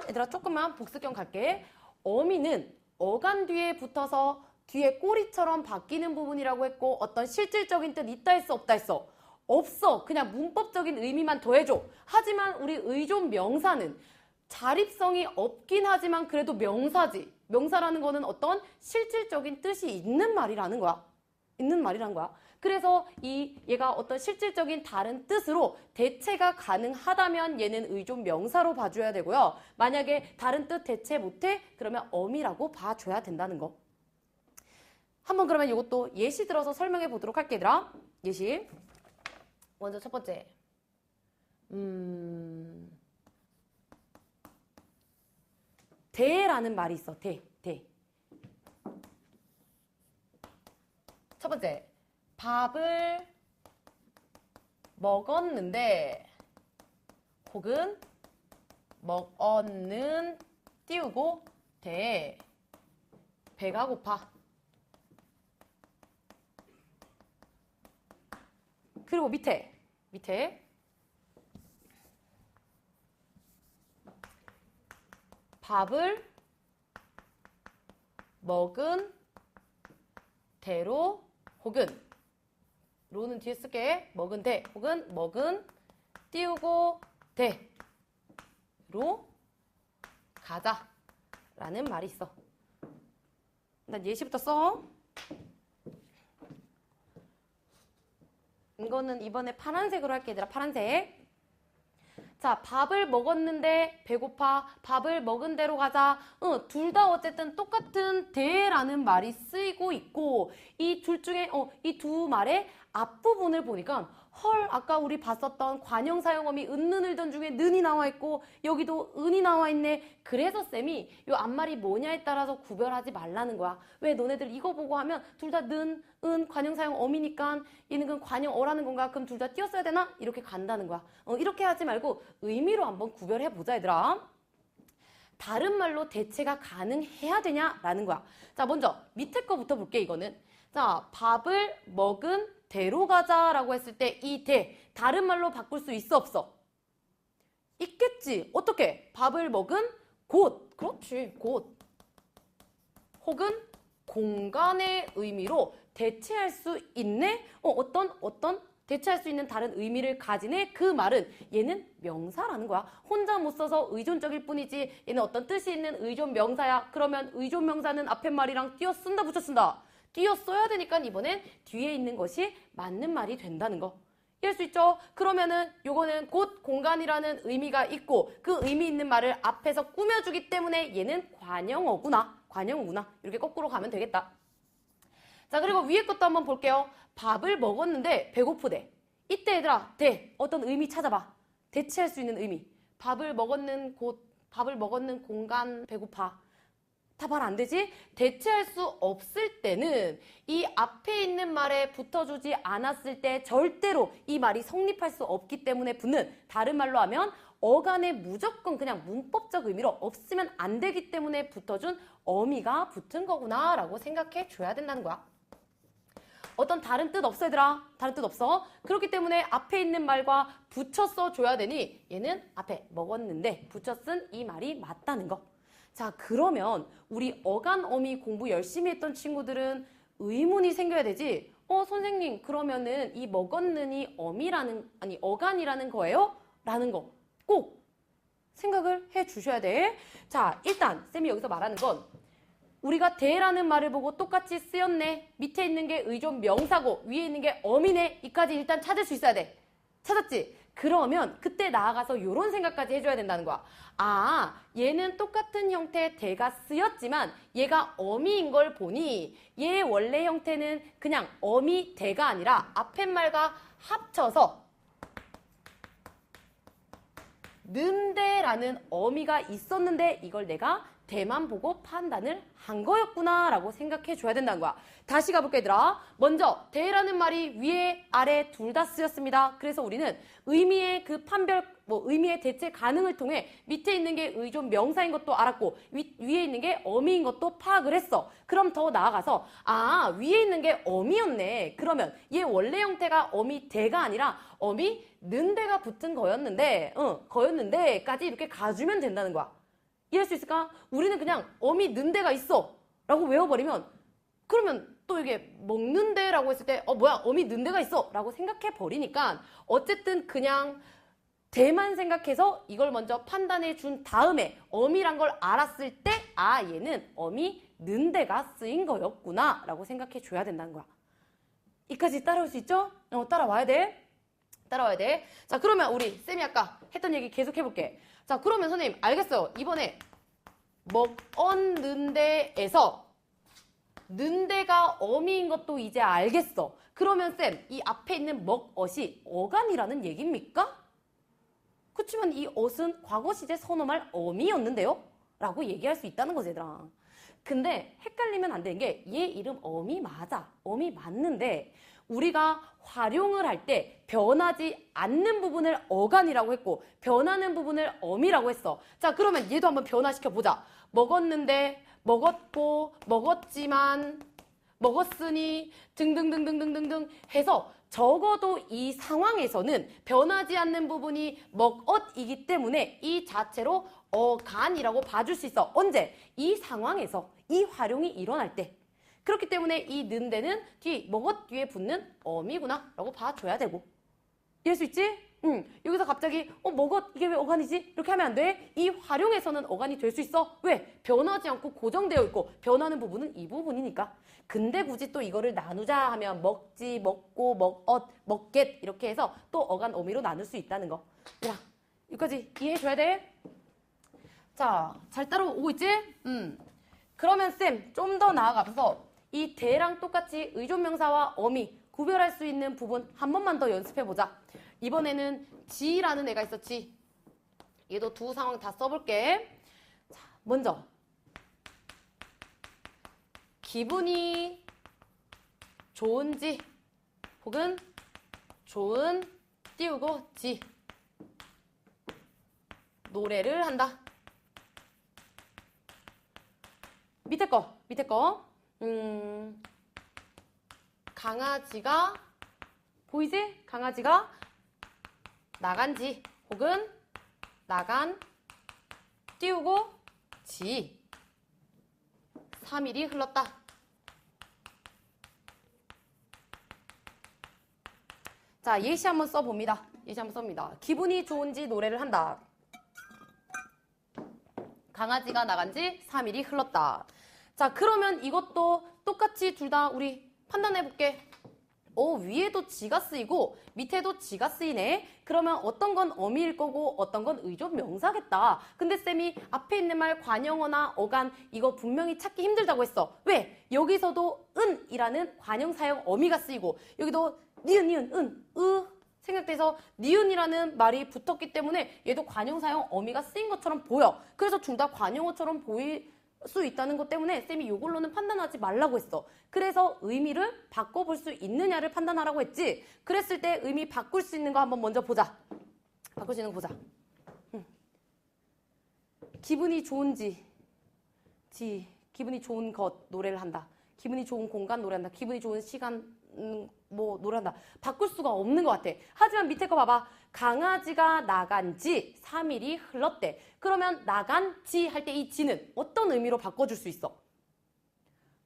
얘들아 조금만 복습경 갈게. 어미는 어간 뒤에 붙어서 뒤에 꼬리처럼 바뀌는 부분이라고 했고, 어떤 실질적인 뜻 있다 했어 없다 했어? 없어. 그냥 문법적인 의미만 더해줘. 하지만 우리 의존 명사는 자립성이 없긴 하지만 그래도 명사지. 명사라는 거는 어떤 실질적인 뜻이 있는 말이라는 거야. 그래서 얘가 어떤 실질적인 다른 뜻으로 대체가 가능하다면 얘는 의존 명사로 봐줘야 되고요. 만약에 다른 뜻 대체 못해? 그러면 어미라고 봐줘야 된다는 거. 한번 그러면 이것도 예시 들어서 설명해 보도록 할게, 얘들아. 예시. 먼저 첫 번째. 대라는 말이 있어. 대. 첫 번째. 밥을 먹었는데 혹은 먹었는 띄우고 대. 배가 고파. 그리고 밑에 밥을 먹은 대로 혹은 로는 뒤에 쓸게. 먹은 대 혹은 먹은 띄우고 대로 가자라는 말이 있어. 일단 예시부터 써. 이거는 이번에 파란색으로 할게, 얘들아. 파란색. 자, 밥을 먹었는데 배고파. 밥을 먹은 대로 가자. 둘 다 어쨌든 똑같은 대라는 말이 쓰이고 있고, 이 둘 중에 이 두 말의 앞부분을 보니까 헐, 아까 우리 봤었던 관형 사용어미 은는을던 중에 는이 나와 있고 여기도 은이 나와 있네. 그래서 쌤이 요 앞말이 뭐냐에 따라서 구별하지 말라는 거야. 왜 너네들 이거 보고 하면 둘 다 는, 은, 관형 사용어미니까 얘는 그럼 관형어라는 건가? 그럼 둘 다 띄었어야 되나? 이렇게 간다는 거야. 이렇게 하지 말고 의미로 한번 구별해보자 얘들아. 다른 말로 대체가 가능해야 되냐라는 거야. 자, 먼저 밑에 거부터 볼게 이거는. 자, 밥을 먹은 대로 가자라고 했을 때 이 대 다른 말로 바꿀 수 있어 없어? 있겠지. 어떻게? 밥을 먹은 곳. 그렇지. 곳. 혹은 공간의 의미로 대체할 수 있네? 어떤 대체할 수 있는 다른 의미를 가지네? 그 말은 얘는 명사라는 거야. 혼자 못 써서 의존적일 뿐이지 얘는 어떤 뜻이 있는 의존 명사야. 그러면 의존 명사는 앞에 말이랑 띄어 쓴다 붙여 쓴다. 띄어 써야 되니까 이번엔 뒤에 있는 것이 맞는 말이 된다는 거. 이해할 수 있죠? 그러면은 요거는 곳, 공간이라는 의미가 있고 그 의미 있는 말을 앞에서 꾸며주기 때문에 얘는 관형어구나. 관형어구나. 이렇게 거꾸로 가면 되겠다. 자, 그리고 위에 것도 한번 볼게요. 밥을 먹었는데 배고프대. 이때 얘들아, 어떤 의미 찾아봐. 대체할 수 있는 의미. 밥을 먹었는 곳, 밥을 먹었는 공간, 배고파. 다 말 안 되지? 대체할 수 없을 때는 이 앞에 있는 말에 붙어주지 않았을 때 절대로 이 말이 성립할 수 없기 때문에 붙는, 다른 말로 하면 어간에 무조건 그냥 문법적 의미로 없으면 안 되기 때문에 붙어준 어미가 붙은 거구나 라고 생각해 줘야 된다는 거야. 어떤 다른 뜻 없어 얘들아. 다른 뜻 없어. 그렇기 때문에 앞에 있는 말과 붙여 써줘야 되니 얘는 앞에 먹었는데 붙여 쓴 이 말이 맞다는 거. 자, 그러면 우리 어간 어미 공부 열심히 했던 친구들은 의문이 생겨야 되지. 선생님, 그러면은 이 먹었는이 어간이라는 거예요? 라는 거 꼭 생각을 해 주셔야 돼. 자, 일단 쌤이 여기서 말하는 건 우리가 대라는 말을 보고 똑같이 쓰였네. 밑에 있는 게 의존 명사고 위에 있는 게 어미네. 이까지 일단 찾을 수 있어야 돼. 찾았지? 그러면 그때 나아가서 이런 생각까지 해줘야 된다는 거야. 아, 얘는 똑같은 형태의 대가 쓰였지만 얘가 어미인 걸 보니 얘 원래 형태는 그냥 어미 대가 아니라 앞에 말과 합쳐서 는대라는 어미가 있었는데 이걸 내가 대만 보고 판단을 한 거였구나 라고 생각해 줘야 된다는 거야. 다시 가볼게 얘들아. 먼저 대라는 말이 위에 아래 둘 다 쓰였습니다. 그래서 우리는 의미의 그 의미의 대체 가능을 통해 밑에 있는 게 의존 명사인 것도 알았고 위에 있는 게 어미인 것도 파악을 했어. 그럼 더 나아가서 위에 있는 게 어미였네. 그러면 얘 원래 형태가 어미 대가 아니라 어미 는대가 붙은 거였는데까지 이렇게 가주면 된다는 거야. 이해할 수 있을까? 우리는 그냥 어미 는대가 있어 라고 외워버리면 그러면 또 이게 먹는데라고 했을 때 뭐야 어미 는대가 있어 라고 생각해 버리니까 어쨌든 그냥 대만 생각해서 이걸 먼저 판단해 준 다음에 어미란 걸 알았을 때 얘는 어미 는대가 쓰인 거였구나 라고 생각해 줘야 된다는 거야. 이까지 따라올 수 있죠? 따라와야 돼. 따라와야 돼. 자, 그러면 우리 쌤이 아까 했던 얘기 계속 해볼게. 자, 그러면 선생님 알겠어요. 이번에 먹었는데에서 는데가 어미인 것도 이제 알겠어. 그러면 쌤, 이 앞에 있는 먹엇이 어간이라는 얘기입니까? 그치만 이 엇은 과거 시제 선어말 어미였는데요? 라고 얘기할 수 있다는 거지 얘들아. 근데 헷갈리면 안 되는 게 얘 이름 어미 맞아. 어미 맞는데 우리가 활용을 할 때 변하지 않는 부분을 어간이라고 했고 변하는 부분을 어미라고 했어. 자, 그러면 얘도 한번 변화시켜 보자. 먹었는데, 먹었고, 먹었지만, 먹었으니 등등등등등등등 해서 적어도 이 상황에서는 변하지 않는 부분이 먹엇이기 때문에 이 자체로 어간이라고 봐줄 수 있어. 언제? 이 상황에서 이 활용이 일어날 때. 그렇기 때문에 이 는데는 먹엇 뒤에 붙는 어미구나 라고 봐줘야 되고. 이해할 수 있지? 여기서 갑자기 먹엇 이게 왜 어간이지? 이렇게 하면 안 돼. 이 활용에서는 어간이 될 수 있어. 왜? 변하지 않고 고정되어 있고 변하는 부분은 이 부분이니까. 근데 굳이 또 이거를 나누자 하면 먹지, 먹고, 먹엇, 먹겟 이렇게 해서 또 어간 어미로 나눌 수 있다는 거. 야, 여기까지 이해해줘야 돼. 자, 잘 따라오고 있지? 그러면 쌤, 좀 더 나아가서 이 대랑 똑같이 의존명사와 어미 구별할 수 있는 부분 한 번만 더 연습해보자. 이번에는 지라는 애가 있었지. 얘도 두 상황 다 써볼게. 자, 먼저 기분이 좋은지 혹은 좋은 띄우고 지 노래를 한다. 밑에 거 강아지가 보이지? 강아지가 나간지 혹은 나간 띄우고 지 3일이 흘렀다. 자, 예시 한번 써봅니다. 예시 한번 썹니다. 기분이 좋은지 노래를 한다. 강아지가 나간 지 3일이 흘렀다. 자, 그러면 이것도 똑같이 둘 다 우리 판단해볼게. 위에도 지가 쓰이고 밑에도 지가 쓰이네. 그러면 어떤 건 어미일 거고 어떤 건 의존 명사겠다. 근데 쌤이 앞에 있는 말 관형어나 어간 이거 분명히 찾기 힘들다고 했어. 왜? 여기서도 은이라는 관형 사용 어미가 쓰이고 여기도 니은, 생각돼서 니은이라는 말이 붙었기 때문에 얘도 관형 사용 어미가 쓰인 것처럼 보여. 그래서 둘 다 관형어처럼 보일 수 있다는 것 때문에 쌤이 이걸로는 판단하지 말라고 했어. 그래서 의미를 바꿔볼 수 있느냐를 판단하라고 했지. 그랬을 때 의미 바꿀 수 있는 거 한번 먼저 보자. 바꿀 수 있는 거 보자. 기분이 좋은지 기분이 좋은 것 노래를 한다. 기분이 좋은 공간 노래한다. 기분이 좋은 시간 뭐 노래한다. 바꿀 수가 없는 것 같아. 하지만 밑에 거 봐봐. 강아지가 나간 지 3일이 흘렀대. 그러면 나간 지 할 때 이 지는 어떤 의미로 바꿔줄 수 있어?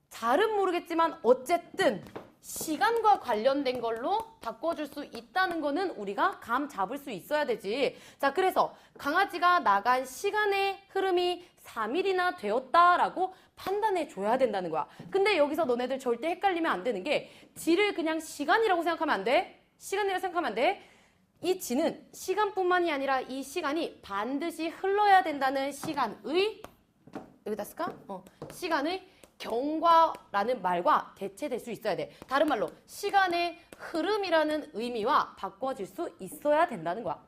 잘은 모르겠지만 어쨌든 시간과 관련된 걸로 바꿔줄 수 있다는 거는 우리가 감 잡을 수 있어야 되지. 자, 그래서 강아지가 나간 시간의 흐름이 3일이나 되었다라고 판단해 줘야 된다는 거야. 근데 여기서 너네들 절대 헷갈리면 안 되는 게 지를 그냥 시간이라고 생각하면 안 돼. 시간이라고 생각하면 안 돼. 이 지는 시간뿐만이 아니라 이 시간이 반드시 흘러야 된다는 시간의 여기다 쓸까? 시간의 경과라는 말과 대체될 수 있어야 돼. 다른 말로 시간의 흐름이라는 의미와 바꿔질 수 있어야 된다는 거야.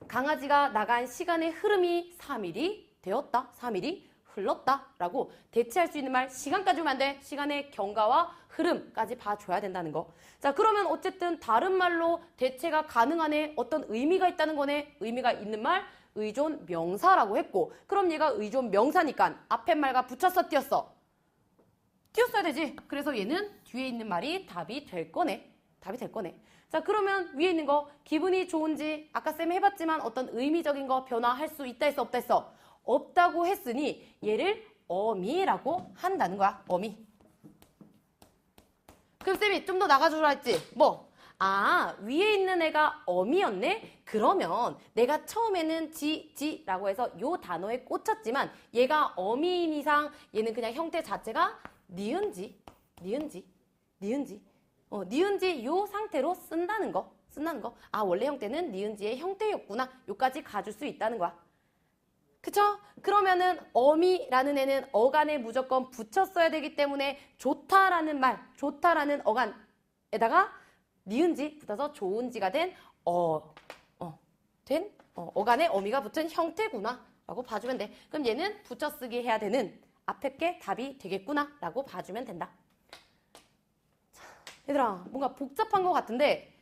강아지가 나간 시간의 흐름이 3일이 되었다. 3일이 흘렀다라고 대체할 수 있는 말 시간까지 오면 안 돼. 시간의 경과와 흐름까지 봐줘야 된다는 거. 자, 그러면 어쨌든 다른 말로 대체가 가능하네. 어떤 의미가 있다는 거네. 의미가 있는 말 의존 명사라고 했고 그럼 얘가 의존 명사니까 앞에 말과 붙였어 띄었어? 띄었어야 되지. 그래서 얘는 뒤에 있는 말이 답이 될 거네. 답이 될 거네. 자, 그러면 위에 있는 거 기분이 좋은지 아까 쌤 해봤지만 어떤 의미적인 거 변화할 수 있다 했어 없다 했어? 없다고 했으니 얘를 어미라고 한다는 거야. 어미. 그럼 쌤이 좀 더 나가주라 했지? 뭐? 위에 있는 애가 어미였네? 그러면 내가 처음에는 지라고 해서 요 단어에 꽂혔지만 얘가 어미인 이상 얘는 그냥 형태 자체가 니은지 요 상태로 쓴다는 거. 원래 형태는 니은지의 형태였구나. 요까지 가줄 수 있다는 거야. 그쵸? 그러면은 어미라는 애는 어간에 무조건 붙였어야 되기 때문에 좋다라는 어간에다가 니은지 붙어서 좋은지가 된 어간에 어미가 붙은 형태구나 라고 봐주면 돼. 그럼 얘는 붙여쓰기 해야 되는 앞에 게 답이 되겠구나 라고 봐주면 된다. 자, 얘들아 뭔가 복잡한 것 같은데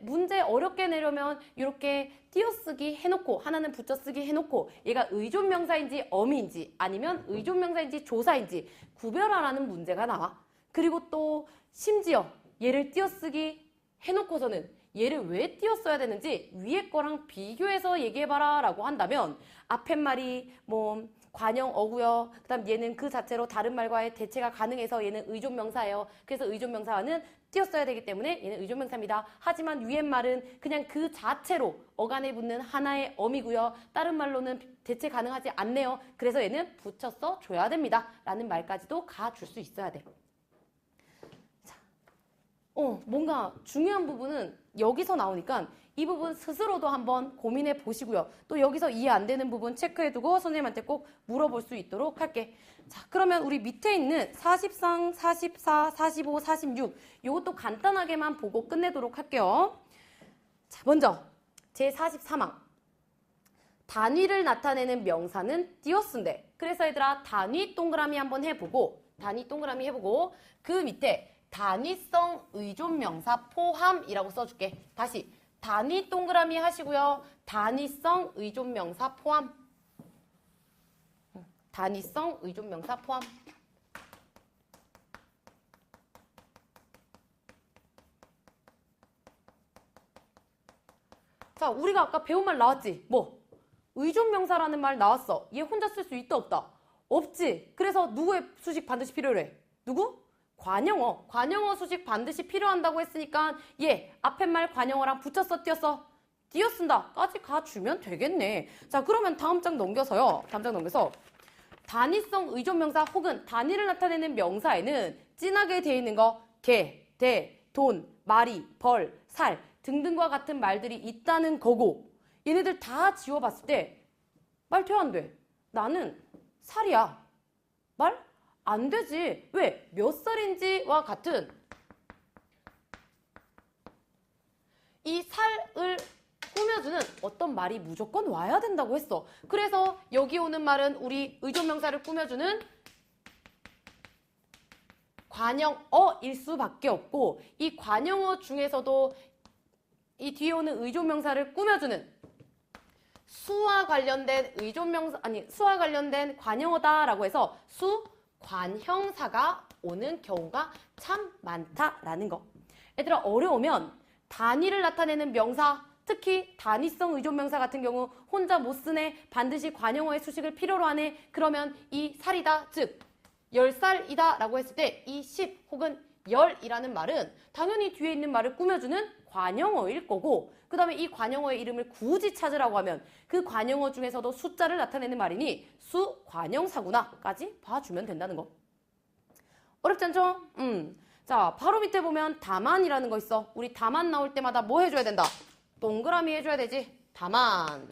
문제 어렵게 내려면 이렇게 띄어쓰기 해놓고 하나는 붙여쓰기 해놓고 얘가 의존명사인지 어미인지 아니면 의존명사인지 조사인지 구별하라는 문제가 나와. 그리고 또 심지어 얘를 띄어쓰기 해놓고서는 얘를 왜 띄었어야 되는지 위에 거랑 비교해서 얘기해봐라 라고 한다면 앞에 말이 뭐 관형어고요. 그 다음 얘는 그 자체로 다른 말과의 대체가 가능해서 얘는 의존명사예요. 그래서 의존명사와는 띄었어야 되기 때문에 얘는 의존명사입니다. 하지만 위에 말은 그냥 그 자체로 어간에 붙는 하나의 어미고요. 다른 말로는 대체 가능하지 않네요. 그래서 얘는 붙여서 줘야 됩니다. 라는 말까지도 가줄 수 있어야 돼. 자, 뭔가 중요한 부분은 여기서 나오니까 이 부분 스스로도 한번 고민해 보시고요. 또 여기서 이해 안 되는 부분 체크해두고 선생님한테 꼭 물어볼 수 있도록 할게. 자, 그러면 우리 밑에 있는 43, 44, 45, 46 이것도 간단하게만 보고 끝내도록 할게요. 자, 먼저 제43항. 단위를 나타내는 명사는 띄어쓴대. 그래서 얘들아 단위 동그라미 한번 해보고 그 밑에 단위성 의존명사 포함이라고 써줄게. 다시 단위 동그라미 하시고요. 단위성 의존명사 포함. 단위성 의존명사 포함. 자, 우리가 아까 배운 말 나왔지? 뭐? 의존명사라는 말 나왔어. 얘 혼자 쓸 수 있다 없다? 없지. 그래서 누구의 수식 반드시 필요해? 누구? 관용어. 관용어 수식 반드시 필요한다고 했으니까 얘 앞에 말 관용어랑 붙였어 띄었어? 띄었쓴다 까지 가주면 되겠네. 자, 그러면 다음 장 넘겨서요. 단위성 의존명사 혹은 단위를 나타내는 명사에는 진하게 돼 있는 거 개, 대, 돈, 마리, 벌, 살 등등과 같은 말들이 있다는 거고 얘네들 다 지워봤을 때 말 돼 안 돼? 나는 살이야. 말? 안 되지. 왜? 몇 살인지와 같은 이 살을 꾸며주는 어떤 말이 무조건 와야 된다고 했어. 그래서 여기 오는 말은 우리 의존명사를 꾸며주는 관용어일 수밖에 없고 이 관용어 중에서도 이 뒤에 오는 의존명사를 꾸며주는 수와 관련된 수와 관련된 관용어다라고 해서 수, 관형사가 오는 경우가 참 많다라는 거. 얘들아 어려우면 단위를 나타내는 명사, 특히 단위성 의존명사 같은 경우 혼자 못 쓰네, 반드시 관용어의 수식을 필요로 하네, 그러면 이 살이다, 즉 10살이다 라고 했을 때 이 10 혹은 10이라는 말은 당연히 뒤에 있는 말을 꾸며주는 관용어일 거고 그 다음에 이 관용어의 이름을 굳이 찾으라고 하면 그 관용어 중에서도 숫자를 나타내는 말이니 수, 관형사구나까지 봐주면 된다는 거. 어렵지 않죠? 자, 바로 밑에 보면 다만이라는 거 있어. 우리 다만 나올 때마다 뭐 해줘야 된다? 동그라미 해줘야 되지. 다만.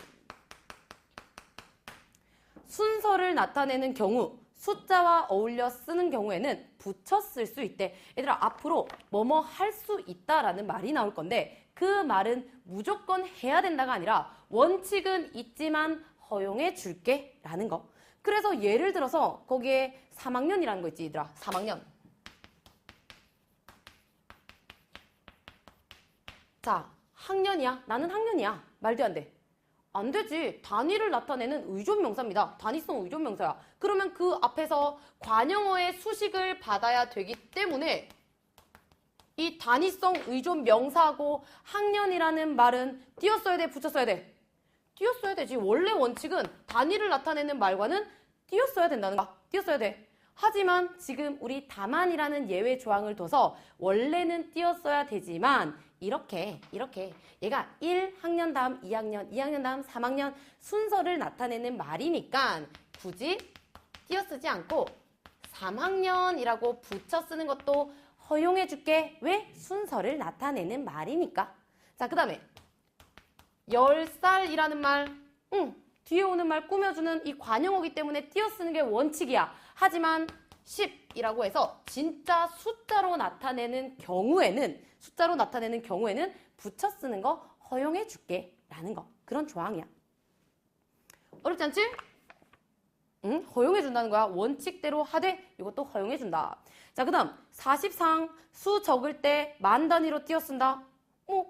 순서를 나타내는 경우 숫자와 어울려 쓰는 경우에는 붙여 쓸 수 있대. 얘들아 앞으로 뭐뭐 할 수 있다라는 말이 나올 건데 그 말은 무조건 해야 된다가 아니라 원칙은 있지만 허용해 줄게 라는 거. 그래서 예를 들어서 거기에 3학년이라는 거 있지 얘들아. 3학년. 자, 학년이야. 나는 학년이야. 말도 안 돼. 안 되지. 단위를 나타내는 의존명사입니다. 단위성 의존명사야. 그러면 그 앞에서 관용어의 수식을 받아야 되기 때문에 이 단위성 의존명사하고 학년이라는 말은 띄었어야 돼? 붙였어야 돼? 띄었어야 되지. 원래 원칙은 단위를 나타내는 말과는 띄었어야 된다는 거야. 띄었어야 돼. 하지만 지금 우리 다만이라는 예외 조항을 둬서 원래는 띄었어야 되지만 이렇게 얘가 1학년 다음 2학년, 2학년 다음 3학년 순서를 나타내는 말이니까 굳이 띄어쓰지 않고 3학년이라고 붙여 쓰는 것도 허용해 줄게. 왜? 순서를 나타내는 말이니까. 자, 그 다음에 10살이라는 말, 뒤에 오는 말 꾸며주는 이 관용어기 때문에 띄어쓰는 게 원칙이야. 하지만 10이라고 해서 진짜 숫자로 나타내는 경우에는 붙여 쓰는 거 허용해 줄게 라는 거. 그런 조항이야. 어렵지 않지? 허용해 준다는 거야. 원칙대로 하되 이것도 허용해 준다. 자, 그 다음 44항 수 적을 때 만 단위로 띄어쓴다.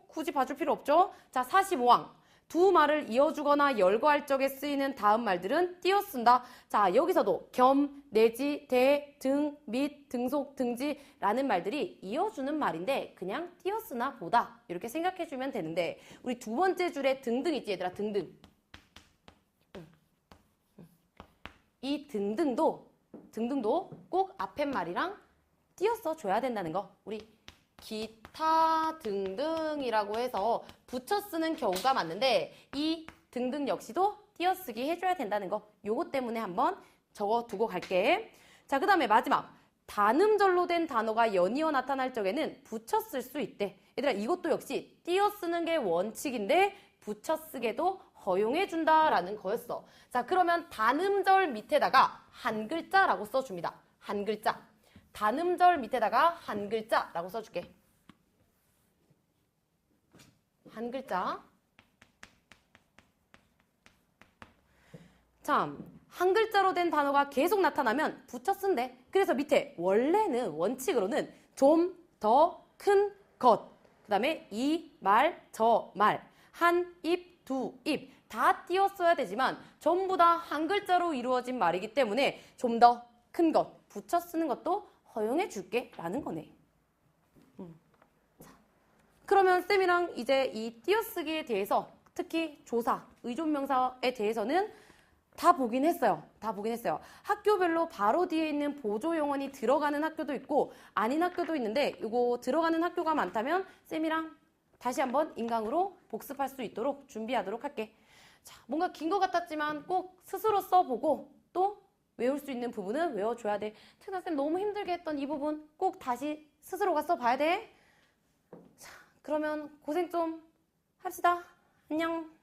굳이 봐줄 필요 없죠. 자, 45항 두 말을 이어주거나 열거할 적에 쓰이는 다음 말들은 띄어쓴다. 자, 여기서도 겸, 내지, 대, 등, 및, 등속, 등지라는 말들이 이어주는 말인데 그냥 띄어쓰나 보다. 이렇게 생각해주면 되는데 우리 두 번째 줄에 등등 있지 얘들아. 등등. 이 등등도 꼭 앞에 말이랑 띄어써 줘야 된다는 거. 우리 기타 등등이라고 해서 붙여 쓰는 경우가 많은데 이 등등 역시도 띄어쓰기 해줘야 된다는 거. 요거 때문에 한번 적어두고 갈게. 자, 그 다음에 마지막 단음절로 된 단어가 연이어 나타날 적에는 붙여 쓸 수 있대. 얘들아, 이것도 역시 띄어 쓰는 게 원칙인데 붙여 쓰게도 허용해준다라는 거였어. 자, 그러면 단음절 밑에다가 한 글자라고 써줍니다. 한 글자. 단음절 밑에다가 한 글자라고 써줄게. 한 글자. 참, 한 글자로 된 단어가 계속 나타나면 붙여 쓴대. 그래서 밑에 원래는 원칙으로는 좀 더 큰 것, 그 다음에 이 말, 저 말, 한 입, 두 입 다 띄어 써야 되지만 전부 다 한 글자로 이루어진 말이기 때문에 좀 더 큰 것, 붙여 쓰는 것도 허용해 줄게 라는 거네. 자, 그러면 쌤이랑 이제 이 띄어쓰기에 대해서 특히 조사, 의존명사에 대해서는 다 보긴 했어요. 다 보긴 했어요. 학교별로 바로 뒤에 있는 보조용언이 들어가는 학교도 있고 아닌 학교도 있는데 이거 들어가는 학교가 많다면 쌤이랑 다시 한번 인강으로 복습할 수 있도록 준비하도록 할게. 자, 뭔가 긴 것 같았지만 꼭 스스로 써보고 또 외울 수 있는 부분은 외워줘야 돼. 태나쌤 너무 힘들게 했던 이 부분 꼭 다시 스스로가 써봐야 돼. 자, 그러면 고생 좀 합시다. 안녕.